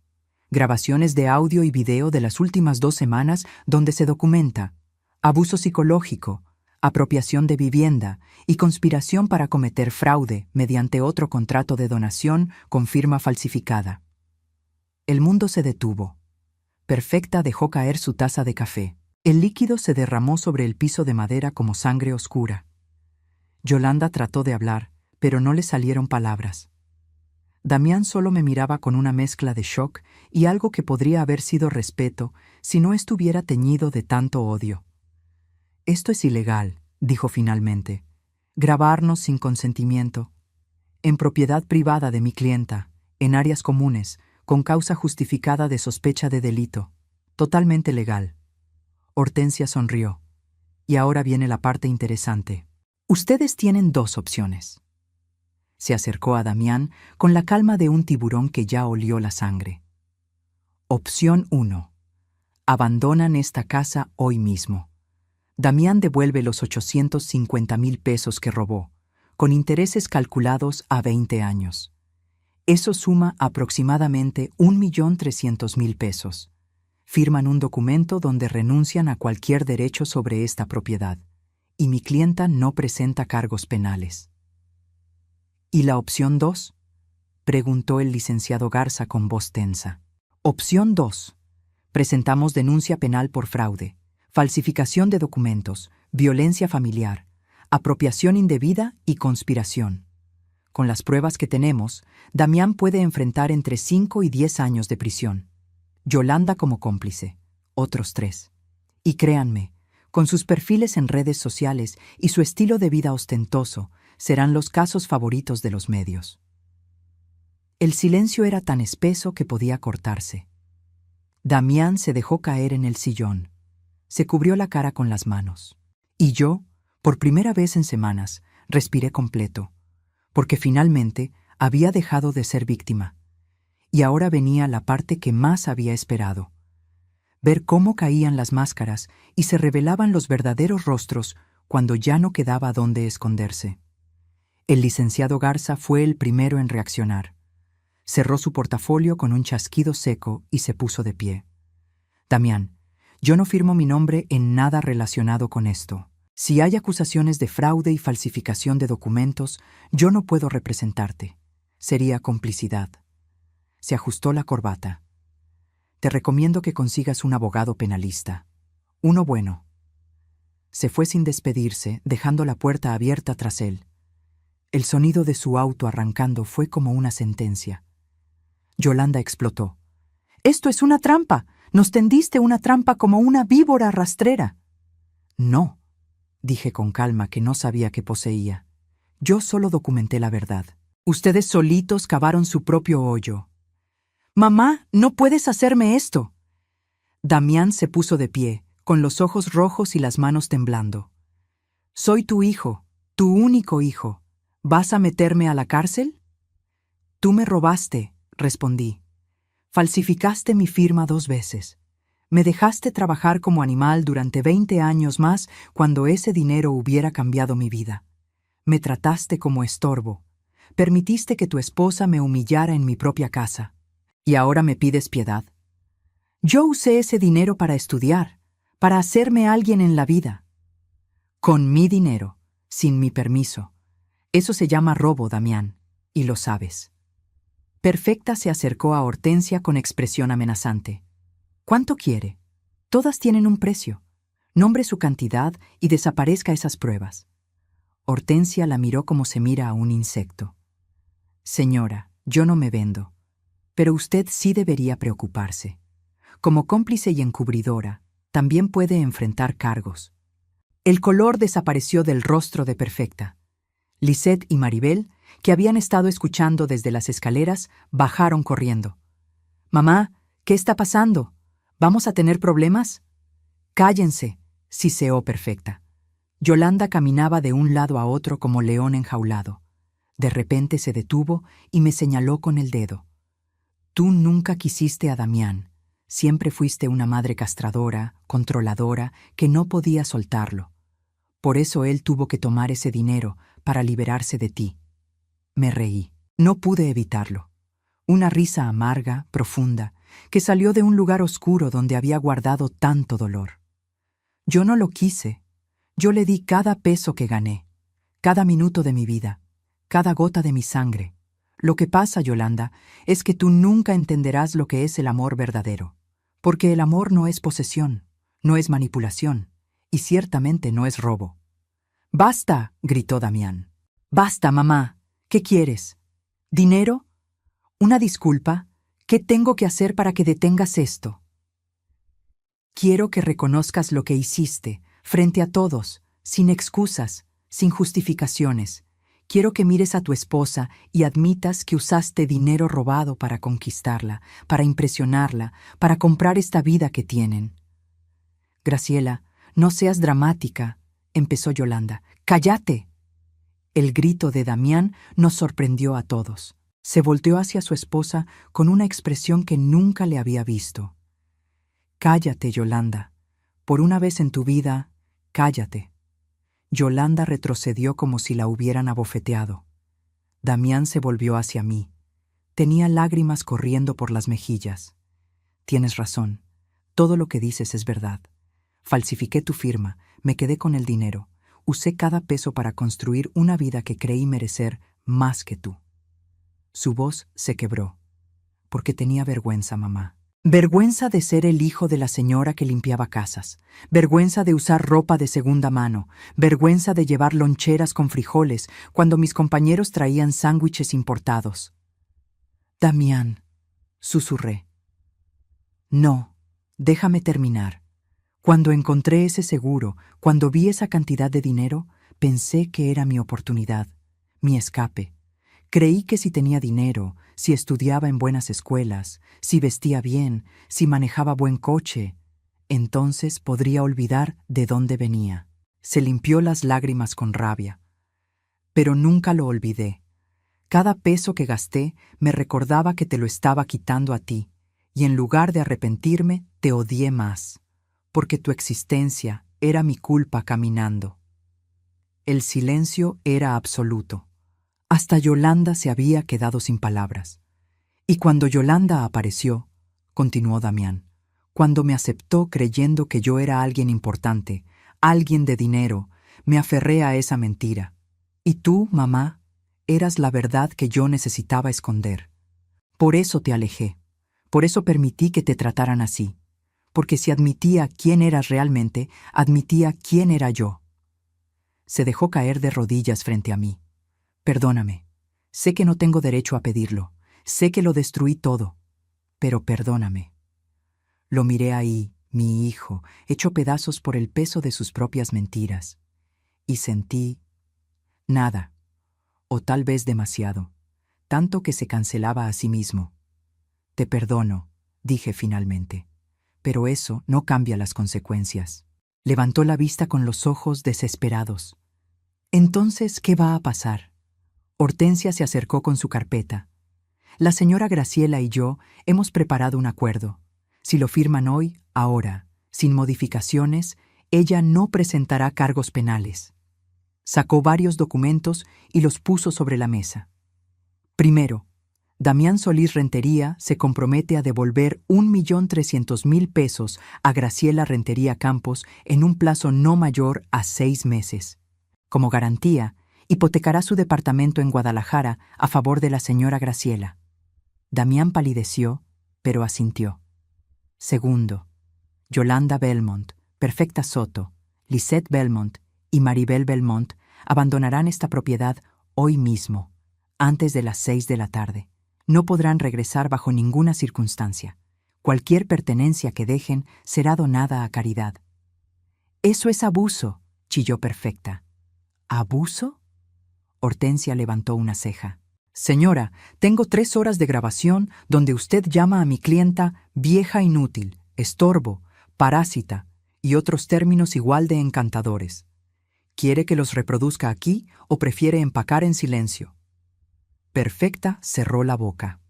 Grabaciones de audio y video de las últimas 2 semanas donde se documenta abuso psicológico, apropiación de vivienda y conspiración para cometer fraude mediante otro contrato de donación con firma falsificada. El mundo se detuvo. Perfecta dejó caer su taza de café. El líquido se derramó sobre el piso de madera como sangre oscura. Yolanda trató de hablar, pero no le salieron palabras. Damián solo me miraba con una mezcla de shock y algo que podría haber sido respeto si no estuviera teñido de tanto odio. «Esto es ilegal», dijo finalmente. «Grabarnos sin consentimiento. En propiedad privada de mi clienta, en áreas comunes, con causa justificada de sospecha de delito. Totalmente legal». Hortensia sonrió. «Y ahora viene la parte interesante. Ustedes tienen 2 opciones. Se acercó a Damián con la calma de un tiburón que ya olió la sangre. Opción 1. Abandonan esta casa hoy mismo. Damián devuelve los 850,000 pesos que robó, con intereses calculados a 20 años. Eso suma aproximadamente 1,300,000 pesos. Firman un documento donde renuncian a cualquier derecho sobre esta propiedad, y mi clienta no presenta cargos penales. ¿Y la opción 2? Preguntó el licenciado Garza con voz tensa. Opción 2. Presentamos denuncia penal por fraude, falsificación de documentos, violencia familiar, apropiación indebida y conspiración. Con las pruebas que tenemos, Damián puede enfrentar entre 5 y 10 años de prisión. Yolanda como cómplice, otros 3. Y créanme, con sus perfiles en redes sociales y su estilo de vida ostentoso, serán los casos favoritos de los medios. El silencio era tan espeso que podía cortarse. Damián se dejó caer en el sillón. Se cubrió la cara con las manos. Y yo, por primera vez en semanas, respiré completo, porque finalmente había dejado de ser víctima. Y ahora venía la parte que más había esperado. Ver cómo caían las máscaras y se revelaban los verdaderos rostros cuando ya no quedaba dónde esconderse. El licenciado Garza fue el primero en reaccionar. Cerró su portafolio con un chasquido seco y se puso de pie. Damián, yo no firmo mi nombre en nada relacionado con esto. Si hay acusaciones de fraude y falsificación de documentos, yo no puedo representarte. Sería complicidad. Se ajustó la corbata. Te recomiendo que consigas un abogado penalista. Uno bueno. Se fue sin despedirse, dejando la puerta abierta tras él. El sonido de su auto arrancando fue como una sentencia. Yolanda explotó. «¡Esto es una trampa! ¡Nos tendiste una trampa como una víbora rastrera!» «No», dije con calma que no sabía qué poseía. «Yo solo documenté la verdad. Ustedes solitos cavaron su propio hoyo». «Mamá, no puedes hacerme esto». Damián se puso de pie, con los ojos rojos y las manos temblando. «Soy tu hijo, tu único hijo. ¿Vas a meterme a la cárcel?» «Tú me robaste», respondí. «Falsificaste mi firma 2 veces. Me dejaste trabajar como animal durante 20 años más cuando ese dinero hubiera cambiado mi vida. Me trataste como estorbo. Permitiste que tu esposa me humillara en mi propia casa. Y ahora me pides piedad. Yo usé ese dinero para estudiar, para hacerme alguien en la vida. Con mi dinero, sin mi permiso. Eso se llama robo, Damián, y lo sabes». Perfecta se acercó a Hortensia con expresión amenazante. «¿Cuánto quiere? Todas tienen un precio. Nombre su cantidad y desaparezca esas pruebas». Hortensia la miró como se mira a un insecto. «Señora, yo no me vendo. Pero usted sí debería preocuparse. Como cómplice y encubridora, también puede enfrentar cargos». El color desapareció del rostro de Perfecta. Lisette y Maribel, que habían estado escuchando desde las escaleras, bajaron corriendo. «Mamá, ¿qué está pasando? ¿Vamos a tener problemas?» «Cállense», siseó Perfecta. Yolanda caminaba de un lado a otro como león enjaulado. De repente se detuvo y me señaló con el dedo. «Tú nunca quisiste a Damián. Siempre fuiste una madre castradora, controladora, que no podía soltarlo. Por eso él tuvo que tomar ese dinero para liberarse de ti». Me reí. No pude evitarlo. Una risa amarga, profunda, que salió de un lugar oscuro donde había guardado tanto dolor. Yo no lo quise. Yo le di cada peso que gané, cada minuto de mi vida, cada gota de mi sangre. Lo que pasa, Yolanda, es que tú nunca entenderás lo que es el amor verdadero, porque el amor no es posesión, no es manipulación, y ciertamente no es robo. «¡Basta!», gritó Damián. «Basta, mamá. ¿Qué quieres? ¿Dinero? ¿Una disculpa? ¿Qué tengo que hacer para que detengas esto?» «Quiero que reconozcas lo que hiciste, frente a todos, sin excusas, sin justificaciones. Quiero que mires a tu esposa y admitas que usaste dinero robado para conquistarla, para impresionarla, para comprar esta vida que tienen». «Graciela, no seas dramática», empezó Yolanda. «¡Cállate!». El grito de Damián nos sorprendió a todos. Se volteó hacia su esposa con una expresión que nunca le había visto. «Cállate, Yolanda. Por una vez en tu vida, cállate». Yolanda retrocedió como si la hubieran abofeteado. Damián se volvió hacia mí. Tenía lágrimas corriendo por las mejillas. «Tienes razón. Todo lo que dices es verdad. Falsifiqué tu firma, me quedé con el dinero. Usé cada peso para construir una vida que creí merecer más que tú». Su voz se quebró. «Porque tenía vergüenza, mamá. Vergüenza de ser el hijo de la señora que limpiaba casas. Vergüenza de usar ropa de segunda mano. Vergüenza de llevar loncheras con frijoles cuando mis compañeros traían sándwiches importados». «Damián», susurré. «No, déjame terminar. Cuando encontré ese seguro, cuando vi esa cantidad de dinero, pensé que era mi oportunidad, mi escape. Creí que si tenía dinero, si estudiaba en buenas escuelas, si vestía bien, si manejaba buen coche, entonces podría olvidar de dónde venía». Se limpió las lágrimas con rabia. «Pero nunca lo olvidé. Cada peso que gasté me recordaba que te lo estaba quitando a ti, y en lugar de arrepentirme, te odié más, porque tu existencia era mi culpa caminando». El silencio era absoluto. Hasta Yolanda se había quedado sin palabras. Y cuando Yolanda apareció, continuó Damián, cuando me aceptó creyendo que yo era alguien importante, alguien de dinero, me aferré a esa mentira. Y tú, mamá, eras la verdad que yo necesitaba esconder. Por eso te alejé, por eso permití que te trataran así, porque si admitía quién eras realmente, admitía quién era yo. Se dejó caer de rodillas frente a mí. «Perdóname. Sé que no tengo derecho a pedirlo. Sé que lo destruí todo. Pero perdóname». Lo miré ahí, mi hijo, hecho pedazos por el peso de sus propias mentiras. Y sentí nada, o tal vez demasiado, tanto que se cancelaba a sí mismo. «Te perdono», dije finalmente. «Pero eso no cambia las consecuencias». Levantó la vista con los ojos desesperados. «Entonces, ¿qué va a pasar?». Hortensia se acercó con su carpeta. «La señora Graciela y yo hemos preparado un acuerdo. Si lo firman hoy, ahora, sin modificaciones, ella no presentará cargos penales». Sacó varios documentos y los puso sobre la mesa. Primero, Damián Solís Rentería se compromete a devolver 1.300.000 pesos a Graciela Rentería Campos en un plazo no mayor a 6 meses. Como garantía, hipotecará su departamento en Guadalajara a favor de la señora Graciela. Damián palideció, pero asintió. Segundo, Yolanda Belmont, Perfecta Soto, Lisette Belmont y Maribel Belmont abandonarán esta propiedad hoy mismo, antes de las 6 de la tarde. No podrán regresar bajo ninguna circunstancia. Cualquier pertenencia que dejen será donada a caridad. «Eso es abuso», chilló Perfecta. «¿Abuso?». Hortensia levantó una ceja. «Señora, tengo 3 horas de grabación donde usted llama a mi clienta vieja inútil, estorbo, parásita y otros términos igual de encantadores. ¿Quiere que los reproduzca aquí o prefiere empacar en silencio?». Perfecta cerró la boca.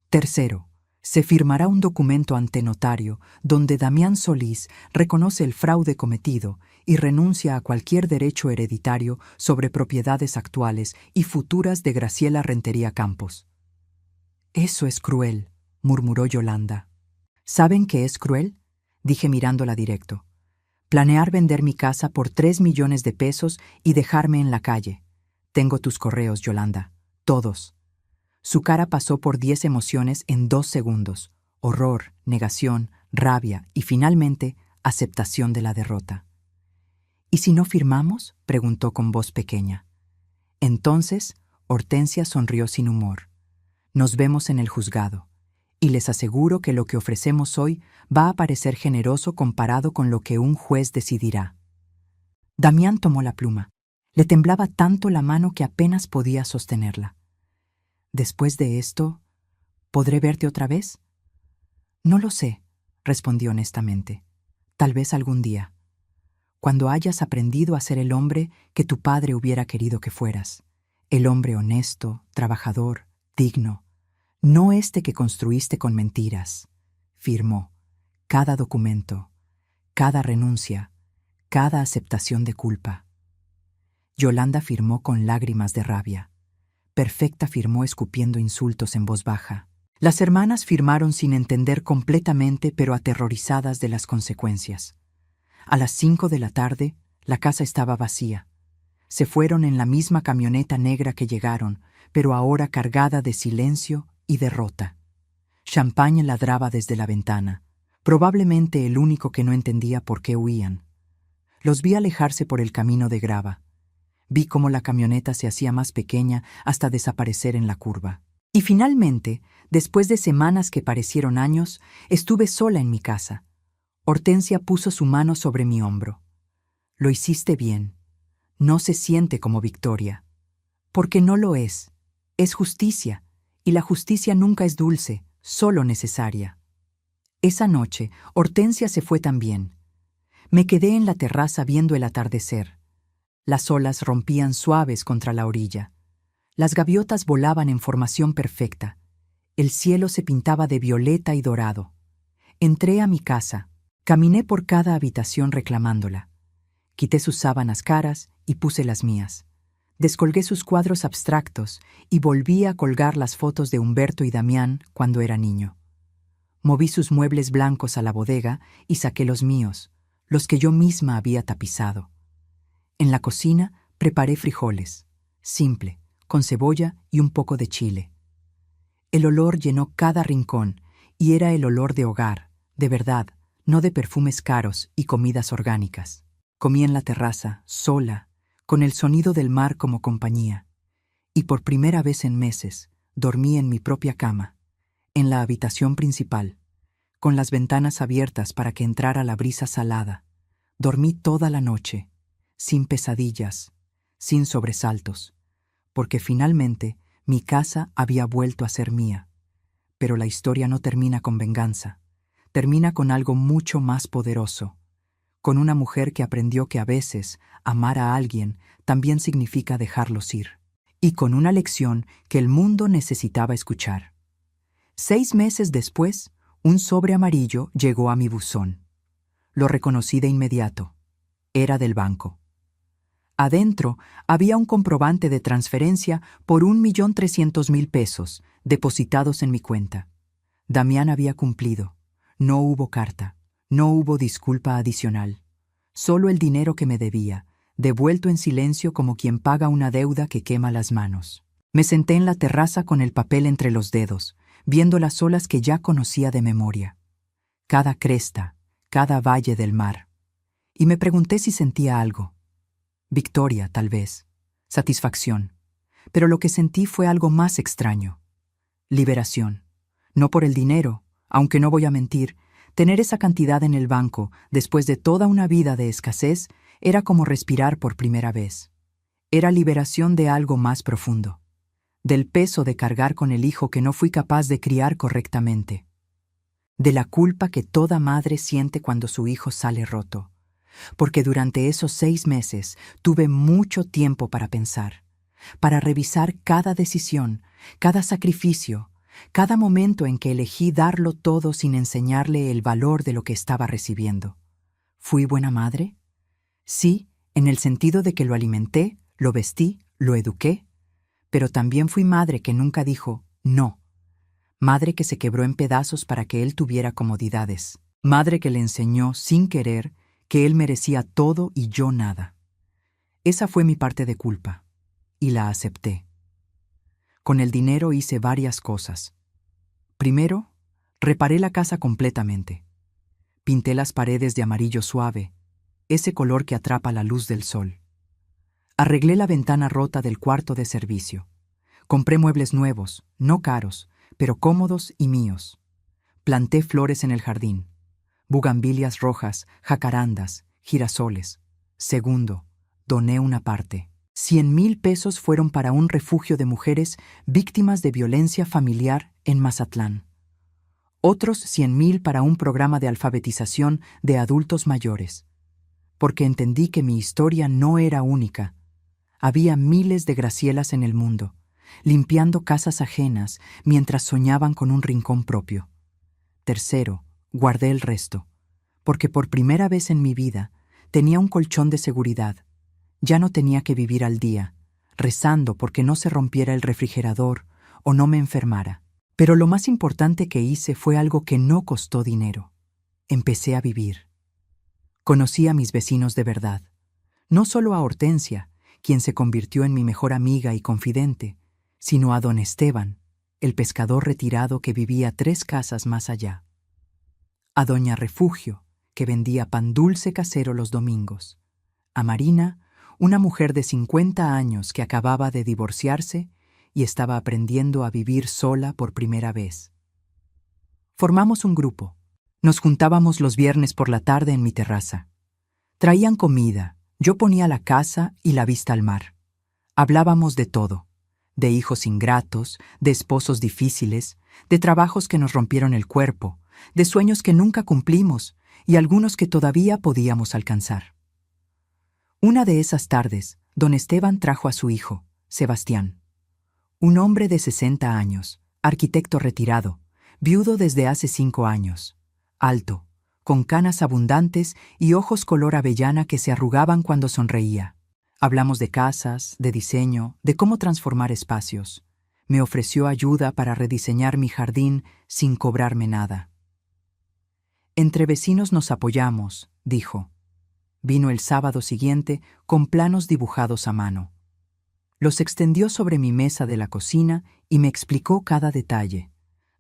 Tercero, se firmará un documento ante notario donde Damián Solís reconoce el fraude cometido y renuncia a cualquier derecho hereditario sobre propiedades actuales y futuras de Graciela Rentería Campos. «Eso es cruel», murmuró Yolanda. «¿Saben qué es cruel?», dije mirándola directo. «Planear vender mi casa por 3 millones de pesos y dejarme en la calle. Tengo tus correos, Yolanda. Todos». Su cara pasó por 10 emociones en 2 segundos: horror, negación, rabia y finalmente aceptación de la derrota. «¿Y si no firmamos?», preguntó con voz pequeña. Entonces, Hortensia sonrió sin humor. «Nos vemos en el juzgado, y les aseguro que lo que ofrecemos hoy va a parecer generoso comparado con lo que un juez decidirá». Damián tomó la pluma. Le temblaba tanto la mano que apenas podía sostenerla. «Después de esto, ¿podré verte otra vez?». «No lo sé», respondió honestamente. «Tal vez algún día». cuando hayas aprendido a ser el hombre que tu padre hubiera querido que fueras, el hombre honesto, trabajador, digno, no este que construiste con mentiras, firmó cada documento, cada renuncia, cada aceptación de culpa. Yolanda firmó con lágrimas de rabia. Perfecta firmó escupiendo insultos en voz baja. Las hermanas firmaron sin entender completamente, pero aterrorizadas de las consecuencias. A las 5 de la tarde, la casa estaba vacía. Se fueron en la misma camioneta negra que llegaron, pero ahora cargada de silencio y derrota. Champagne ladraba desde la ventana, probablemente el único que no entendía por qué huían. Los vi alejarse por el camino de grava. Vi cómo la camioneta se hacía más pequeña hasta desaparecer en la curva. Y finalmente, después de semanas que parecieron años, estuve sola en mi casa. Hortensia puso su mano sobre mi hombro. Lo hiciste bien. No se siente como victoria. Porque no lo es. Es justicia, y la justicia nunca es dulce, solo necesaria. Esa noche, Hortensia se fue también. Me quedé en la terraza viendo el atardecer. Las olas rompían suaves contra la orilla. Las gaviotas volaban en formación perfecta. El cielo se pintaba de violeta y dorado. Entré a mi casa. Caminé por cada habitación reclamándola. Quité sus sábanas caras y puse las mías. Descolgué sus cuadros abstractos y volví a colgar las fotos de Humberto y Damián cuando era niño. Moví sus muebles blancos a la bodega y saqué los míos, los que yo misma había tapizado. En la cocina preparé frijoles, simple, con cebolla y un poco de chile. El olor llenó cada rincón y era el olor de hogar, de verdad, no de perfumes caros y comidas orgánicas. Comí en la terraza, sola, con el sonido del mar como compañía. Y por primera vez en meses, dormí en mi propia cama, en la habitación principal, con las ventanas abiertas para que entrara la brisa salada. Dormí toda la noche, sin pesadillas, sin sobresaltos, porque finalmente mi casa había vuelto a ser mía. Pero la historia no termina con venganza, termina con algo mucho más poderoso, con una mujer que aprendió que a veces amar a alguien también significa dejarlos ir, y con una lección que el mundo necesitaba escuchar. 6 meses después, un sobre amarillo llegó a mi buzón. Lo reconocí de inmediato. Era del banco. Adentro había un comprobante de transferencia por 1.300.000 pesos depositados en mi cuenta. Damián había cumplido. No hubo carta, no hubo disculpa adicional. Solo el dinero que me debía, devuelto en silencio como quien paga una deuda que quema las manos. Me senté en la terraza con el papel entre los dedos, viendo las olas que ya conocía de memoria. Cada cresta, cada valle del mar. Y me pregunté si sentía algo. Victoria, tal vez. Satisfacción. Pero lo que sentí fue algo más extraño. Liberación. No por el dinero, aunque no voy a mentir, tener esa cantidad en el banco, después de toda una vida de escasez, era como respirar por primera vez. Era liberación de algo más profundo. Del peso de cargar con el hijo que no fui capaz de criar correctamente. De la culpa que toda madre siente cuando su hijo sale roto. Porque durante esos 6 meses tuve mucho tiempo para pensar, para revisar cada decisión, cada sacrificio, cada momento en que elegí darlo todo sin enseñarle el valor de lo que estaba recibiendo. ¿Fui buena madre? Sí, en el sentido de que lo alimenté, lo vestí, lo eduqué, pero también fui madre que nunca dijo no. Madre que se quebró en pedazos para que él tuviera comodidades. Madre que le enseñó, sin querer, que él merecía todo y yo nada. Esa fue mi parte de culpa, y la acepté. Con el dinero hice varias cosas. Primero, reparé la casa completamente. Pinté las paredes de amarillo suave, ese color que atrapa la luz del sol. Arreglé la ventana rota del cuarto de servicio. Compré muebles nuevos, no caros, pero cómodos y míos. Planté flores en el jardín. Bugambilias rojas, jacarandas, girasoles. Segundo, doné una parte. 100,000 pesos fueron para un refugio de mujeres víctimas de violencia familiar en Mazatlán. Otros 100,000 para un programa de alfabetización de adultos mayores. porque entendí que mi historia no era única. Había miles de Gracielas en el mundo, limpiando casas ajenas mientras soñaban con un rincón propio. Tercero, guardé el resto, porque por primera vez en mi vida tenía un colchón de seguridad. Ya no tenía que vivir al día, rezando porque no se rompiera el refrigerador o no me enfermara. Pero lo más importante que hice fue algo que no costó dinero. Empecé a vivir. Conocí a mis vecinos de verdad. No solo a Hortensia, quien se convirtió en mi mejor amiga y confidente, sino a don Esteban, el pescador retirado que vivía 3 casas más allá. A doña Refugio, que vendía pan dulce casero los domingos. A Marina, una mujer de 50 años que acababa de divorciarse y estaba aprendiendo a vivir sola por primera vez. Formamos un grupo. Nos juntábamos los viernes por la tarde en mi terraza. Traían comida, yo ponía la casa y la vista al mar. Hablábamos de todo, de hijos ingratos, de esposos difíciles, de trabajos que nos rompieron el cuerpo, de sueños que nunca cumplimos y algunos que todavía podíamos alcanzar. Una de esas tardes, don Esteban trajo a su hijo, Sebastián. Un hombre de 60 años, arquitecto retirado, viudo desde hace 5 años, alto, con canas abundantes y ojos color avellana que se arrugaban cuando sonreía. Hablamos de casas, de diseño, de cómo transformar espacios. Me ofreció ayuda para rediseñar mi jardín sin cobrarme nada. Entre vecinos nos apoyamos, dijo. Vino el sábado siguiente con planos dibujados a mano. Los extendió sobre mi mesa de la cocina y me explicó cada detalle: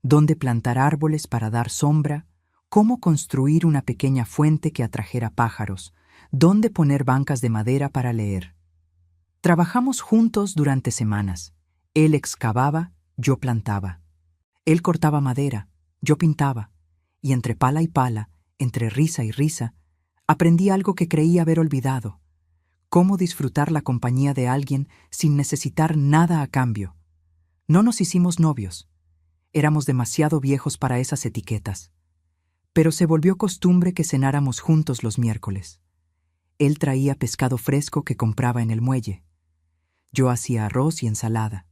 dónde plantar árboles para dar sombra, cómo construir una pequeña fuente que atrajera pájaros, dónde poner bancas de madera para leer. Trabajamos juntos durante semanas. Él excavaba, yo plantaba. Él cortaba madera, yo pintaba. Y entre pala y pala, entre risa y risa, aprendí algo que creí haber olvidado: cómo disfrutar la compañía de alguien sin necesitar nada a cambio. No nos hicimos novios. Éramos demasiado viejos para esas etiquetas. Pero se volvió costumbre que cenáramos juntos los miércoles. Él traía pescado fresco que compraba en el muelle. Yo hacía arroz y ensalada.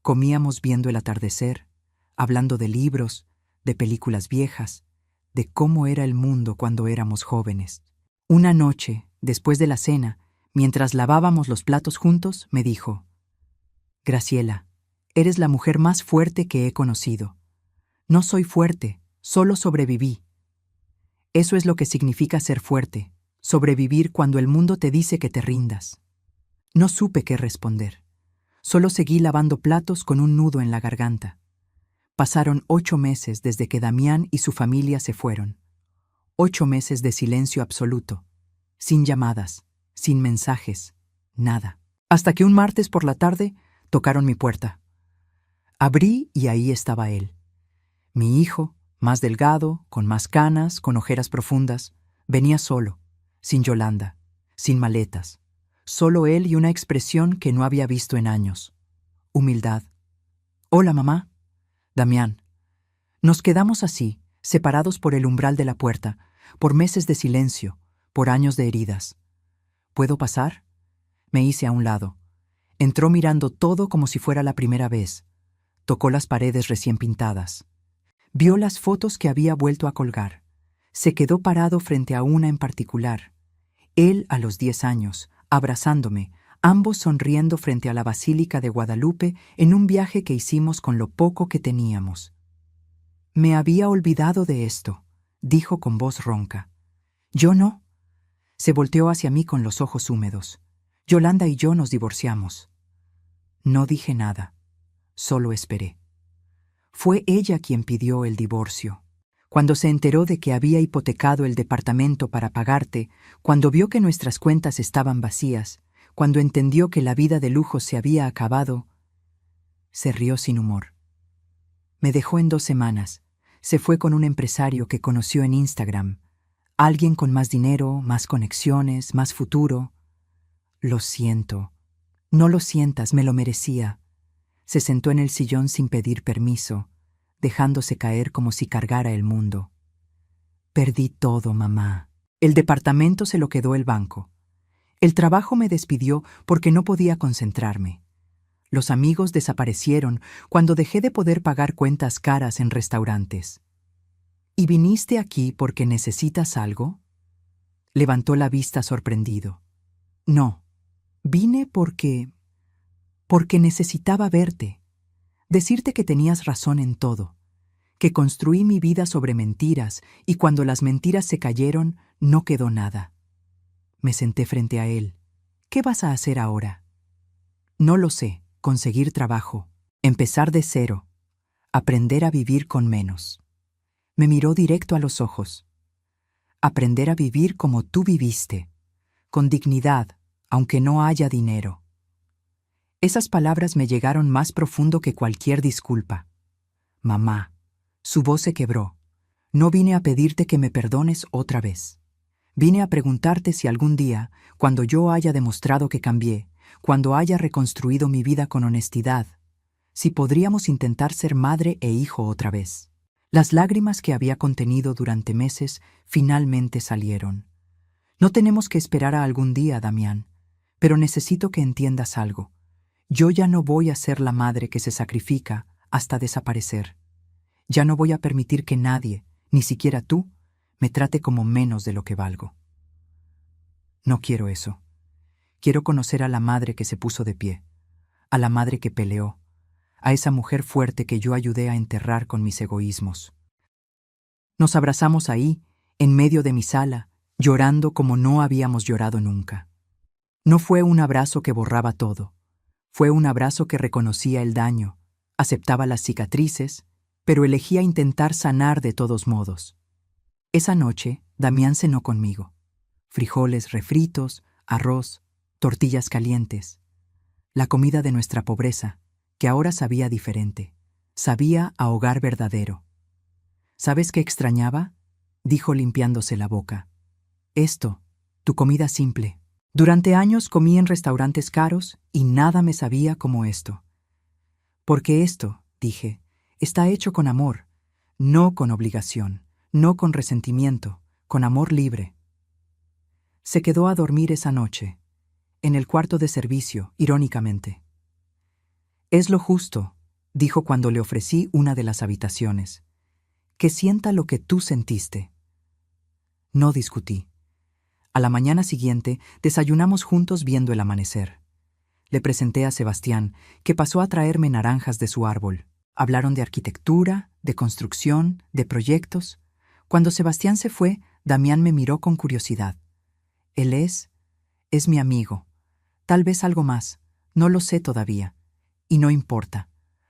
Comíamos viendo el atardecer, hablando de libros, de películas viejas, de cómo era el mundo cuando éramos jóvenes. Una noche, después de la cena, mientras lavábamos los platos juntos, me dijo: Graciela, eres la mujer más fuerte que he conocido. No soy fuerte, solo sobreviví. Eso es lo que significa ser fuerte, sobrevivir cuando el mundo te dice que te rindas. No supe qué responder. Solo seguí lavando platos con un nudo en la garganta. Pasaron 8 meses desde que Damián y su familia se fueron. 8 meses de silencio absoluto, sin llamadas, sin mensajes, nada. Hasta que un martes por la tarde tocaron mi puerta. Abrí y ahí estaba él. Mi hijo, más delgado, con más canas, con ojeras profundas, venía solo, sin Yolanda, sin maletas. Solo él y una expresión que no había visto en años. Humildad. Hola, mamá. Damián. Nos quedamos así, separados por el umbral de la puerta, por meses de silencio, por años de heridas. ¿Puedo pasar? Me hice a un lado. Entró mirando todo como si fuera la primera vez. Tocó las paredes recién pintadas. Vio las fotos que había vuelto a colgar. Se quedó parado frente a una en particular. Él a los 10 años, abrazándome, ambos sonriendo frente a la Basílica de Guadalupe en un viaje que hicimos con lo poco que teníamos. Me había olvidado de esto, dijo con voz ronca. Yo no. Se volteó hacia mí con los ojos húmedos. Yolanda y yo nos divorciamos. No dije nada, solo esperé. Fue ella quien pidió el divorcio. Cuando se enteró de que había hipotecado el departamento para pagarte, cuando vio que nuestras cuentas estaban vacías, cuando entendió que la vida de lujo se había acabado, se rió sin humor. Me dejó en 2 semanas. Se fue con un empresario que conoció en Instagram. Alguien con más dinero, más conexiones, más futuro. Lo siento. No lo sientas, me lo merecía. Se sentó en el sillón sin pedir permiso, dejándose caer como si cargara el mundo. Perdí todo, mamá. El departamento se lo quedó el banco. El trabajo me despidió porque no podía concentrarme. Los amigos desaparecieron cuando dejé de poder pagar cuentas caras en restaurantes. ¿Y viniste aquí porque necesitas algo? Levantó la vista sorprendido. No, vine porque necesitaba verte, decirte que tenías razón en todo, que construí mi vida sobre mentiras y cuando las mentiras se cayeron, no quedó nada. Me senté frente a él. ¿Qué vas a hacer ahora? No lo sé, conseguir trabajo, empezar de cero, aprender a vivir con menos. Me miró directo a los ojos. Aprender a vivir como tú viviste, con dignidad, aunque no haya dinero. Esas palabras me llegaron más profundo que cualquier disculpa. Mamá, su voz se quebró. No vine a pedirte que me perdones otra vez. Vine a preguntarte si algún día, cuando yo haya demostrado que cambié, cuando haya reconstruido mi vida con honestidad, si podríamos intentar ser madre e hijo otra vez. Las lágrimas que había contenido durante meses finalmente salieron. No tenemos que esperar a algún día, Damián, pero necesito que entiendas algo. Yo ya no voy a ser la madre que se sacrifica hasta desaparecer. Ya no voy a permitir que nadie, ni siquiera tú, me trate como menos de lo que valgo. No quiero eso. Quiero conocer a la madre que se puso de pie, a la madre que peleó, a esa mujer fuerte que yo ayudé a enterrar con mis egoísmos. Nos abrazamos ahí, en medio de mi sala, llorando como no habíamos llorado nunca. No fue un abrazo que borraba todo. Fue un abrazo que reconocía el daño, aceptaba las cicatrices, pero elegía intentar sanar de todos modos. Esa noche, Damián cenó conmigo. Frijoles refritos, arroz, tortillas calientes. La comida de nuestra pobreza, que ahora sabía diferente. Sabía a hogar verdadero. ¿Sabes qué extrañaba? Dijo limpiándose la boca. Esto, tu comida simple. Durante años comí en restaurantes caros y nada me sabía como esto. Porque esto, dije, está hecho con amor, no con obligación, no con resentimiento, con amor libre. Se quedó a dormir esa noche, en el cuarto de servicio, irónicamente. Es lo justo, dijo cuando le ofrecí una de las habitaciones. Que sienta lo que tú sentiste. No discutí. A la mañana siguiente, desayunamos juntos viendo el amanecer. Le presenté a Sebastián, que pasó a traerme naranjas de su árbol. Hablaron de arquitectura, de construcción, de proyectos. Cuando Sebastián se fue, Damián me miró con curiosidad. Él es mi amigo. Tal vez algo más. No lo sé todavía. Y no importa.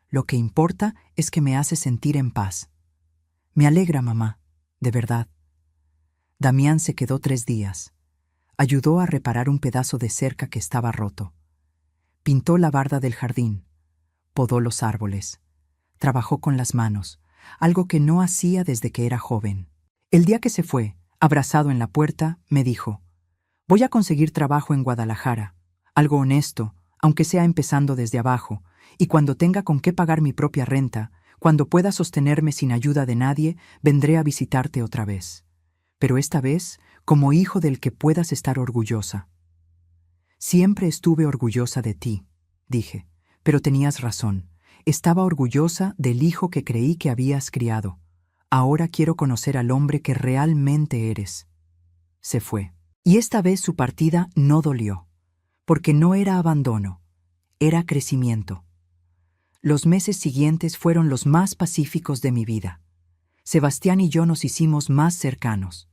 Lo que importa es que me hace sentir en paz. Me alegra, mamá. De verdad. Damián se quedó 3 días. Ayudó a reparar un pedazo de cerca que estaba roto. Pintó la barda del jardín. Podó los árboles. Trabajó con las manos, algo que no hacía desde que era joven. El día que se fue, abrazado en la puerta, me dijo: «Voy a conseguir trabajo en Guadalajara, algo honesto, aunque sea empezando desde abajo, y cuando tenga con qué pagar mi propia renta, cuando pueda sostenerme sin ayuda de nadie, vendré a visitarte otra vez. Pero esta vez, como hijo del que puedas estar orgullosa». Siempre estuve orgullosa de ti, dije, pero tenías razón. Estaba orgullosa del hijo que creí que habías criado. Ahora quiero conocer al hombre que realmente eres. Se fue. Y esta vez su partida no dolió, porque no era abandono, era crecimiento. Los meses siguientes fueron los más pacíficos de mi vida. Sebastián y yo nos hicimos más cercanos.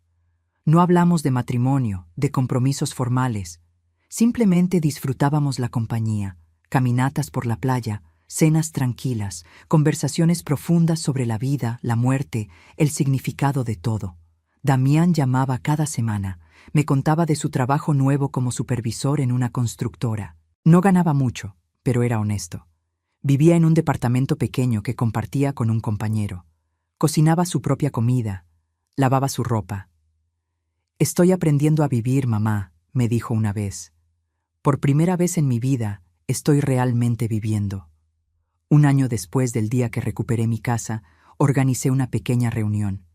No hablamos de matrimonio, de compromisos formales. Simplemente disfrutábamos la compañía, caminatas por la playa, cenas tranquilas, conversaciones profundas sobre la vida, la muerte, el significado de todo. Damián llamaba cada semana, me contaba de su trabajo nuevo como supervisor en una constructora. No ganaba mucho, pero era honesto. Vivía en un departamento pequeño que compartía con un compañero. Cocinaba su propia comida, lavaba su ropa. «Estoy aprendiendo a vivir, mamá», me dijo una vez. «Por primera vez en mi vida, estoy realmente viviendo». Un año después del día que recuperé mi casa, organicé una pequeña reunión.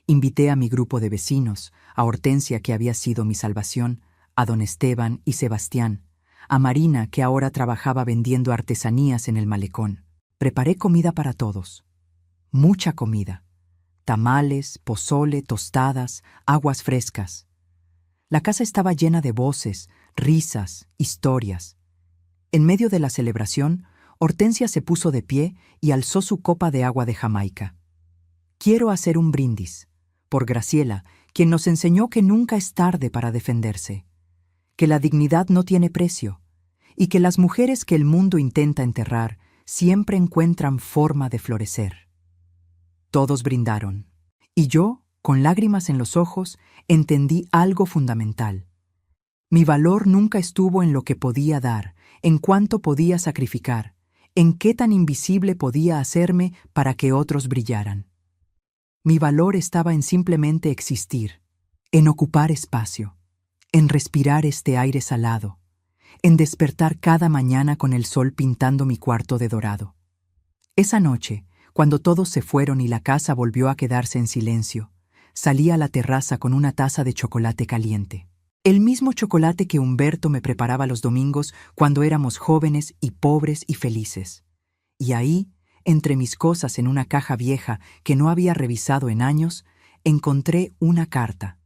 Invité a mi grupo de vecinos, a Hortensia, que había sido mi salvación, a don Esteban y Sebastián, a Marina, que ahora trabajaba vendiendo artesanías en el malecón. Preparé comida para todos. Mucha comida. Tamales, pozole, tostadas, aguas frescas. La casa estaba llena de voces, risas, historias. En medio de la celebración, Hortensia se puso de pie y alzó su copa de agua de Jamaica. Quiero hacer un brindis por Graciela, quien nos enseñó que nunca es tarde para defenderse, que la dignidad no tiene precio y que las mujeres que el mundo intenta enterrar siempre encuentran forma de florecer. Todos brindaron, y yo, con lágrimas en los ojos, entendí algo fundamental. Mi valor nunca estuvo en lo que podía dar, en cuánto podía sacrificar, en qué tan invisible podía hacerme para que otros brillaran. Mi valor estaba en simplemente existir, en ocupar espacio, en respirar este aire salado, en despertar cada mañana con el sol pintando mi cuarto de dorado. Esa noche, cuando todos se fueron y la casa volvió a quedarse en silencio, salí a la terraza con una taza de chocolate caliente. El mismo chocolate que Humberto me preparaba los domingos cuando éramos jóvenes y pobres y felices. Y ahí, entre mis cosas en una caja vieja que no había revisado en años, encontré una carta.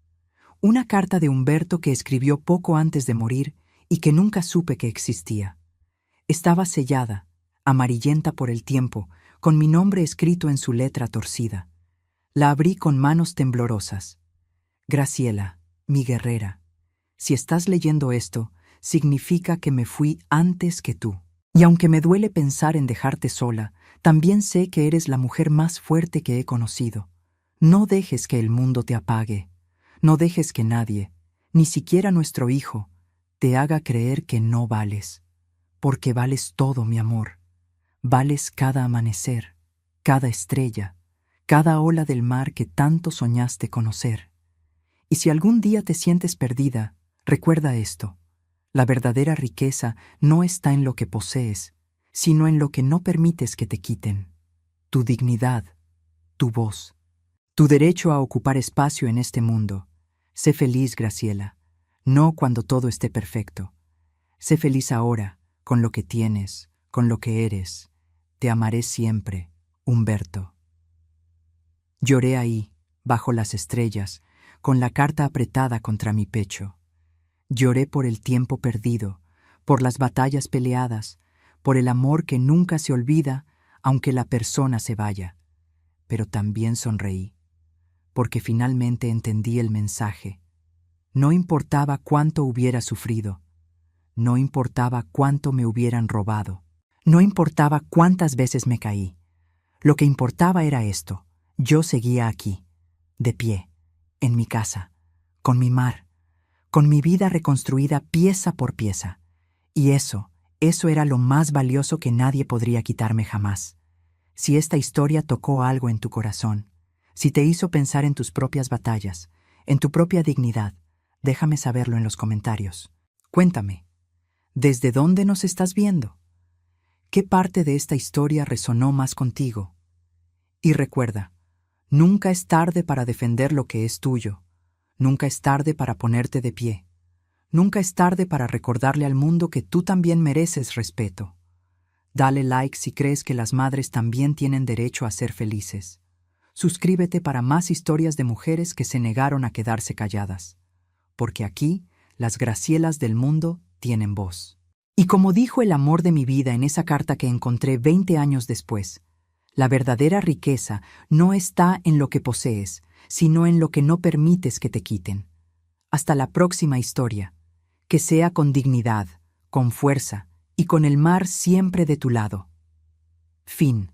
Una carta de Humberto que escribió poco antes de morir y que nunca supe que existía. Estaba sellada, amarillenta por el tiempo, con mi nombre escrito en su letra torcida. La abrí con manos temblorosas. Graciela, mi guerrera, si estás leyendo esto, significa que me fui antes que tú. Y aunque me duele pensar en dejarte sola, también sé que eres la mujer más fuerte que he conocido. No dejes que el mundo te apague. No dejes que nadie, ni siquiera nuestro hijo, te haga creer que no vales. Porque vales todo, mi amor. Vales cada amanecer, cada estrella, cada ola del mar que tanto soñaste conocer. Y si algún día te sientes perdida, recuerda esto. La verdadera riqueza no está en lo que posees, sino en lo que no permites que te quiten. Tu dignidad, tu voz, tu derecho a ocupar espacio en este mundo. Sé feliz, Graciela, no cuando todo esté perfecto. Sé feliz ahora, con lo que tienes, con lo que eres. Te amaré siempre, Humberto. Lloré ahí, bajo las estrellas, con la carta apretada contra mi pecho. Lloré por el tiempo perdido, por las batallas peleadas, por el amor que nunca se olvida, aunque la persona se vaya. Pero también sonreí, porque finalmente entendí el mensaje. No importaba cuánto hubiera sufrido, no importaba cuánto me hubieran robado, no importaba cuántas veces me caí. Lo que importaba era esto: yo seguía aquí, de pie, en mi casa, con mi mar, con mi vida reconstruida pieza por pieza. Y eso era lo más valioso que nadie podría quitarme jamás. Si esta historia tocó algo en tu corazón, si te hizo pensar en tus propias batallas, en tu propia dignidad, déjame saberlo en los comentarios. Cuéntame, ¿desde dónde nos estás viendo? ¿Qué parte de esta historia resonó más contigo? Y recuerda, nunca es tarde para defender lo que es tuyo. Nunca es tarde para ponerte de pie. Nunca es tarde para recordarle al mundo que tú también mereces respeto. Dale like si crees que las madres también tienen derecho a ser felices. Suscríbete para más historias de mujeres que se negaron a quedarse calladas. Porque aquí, las Gracielas del mundo tienen voz. Y como dijo el amor de mi vida en esa carta que encontré 20 años después, la verdadera riqueza no está en lo que posees, sino en lo que no permites que te quiten. Hasta la próxima historia, que sea con dignidad, con fuerza y con el mar siempre de tu lado. Fin.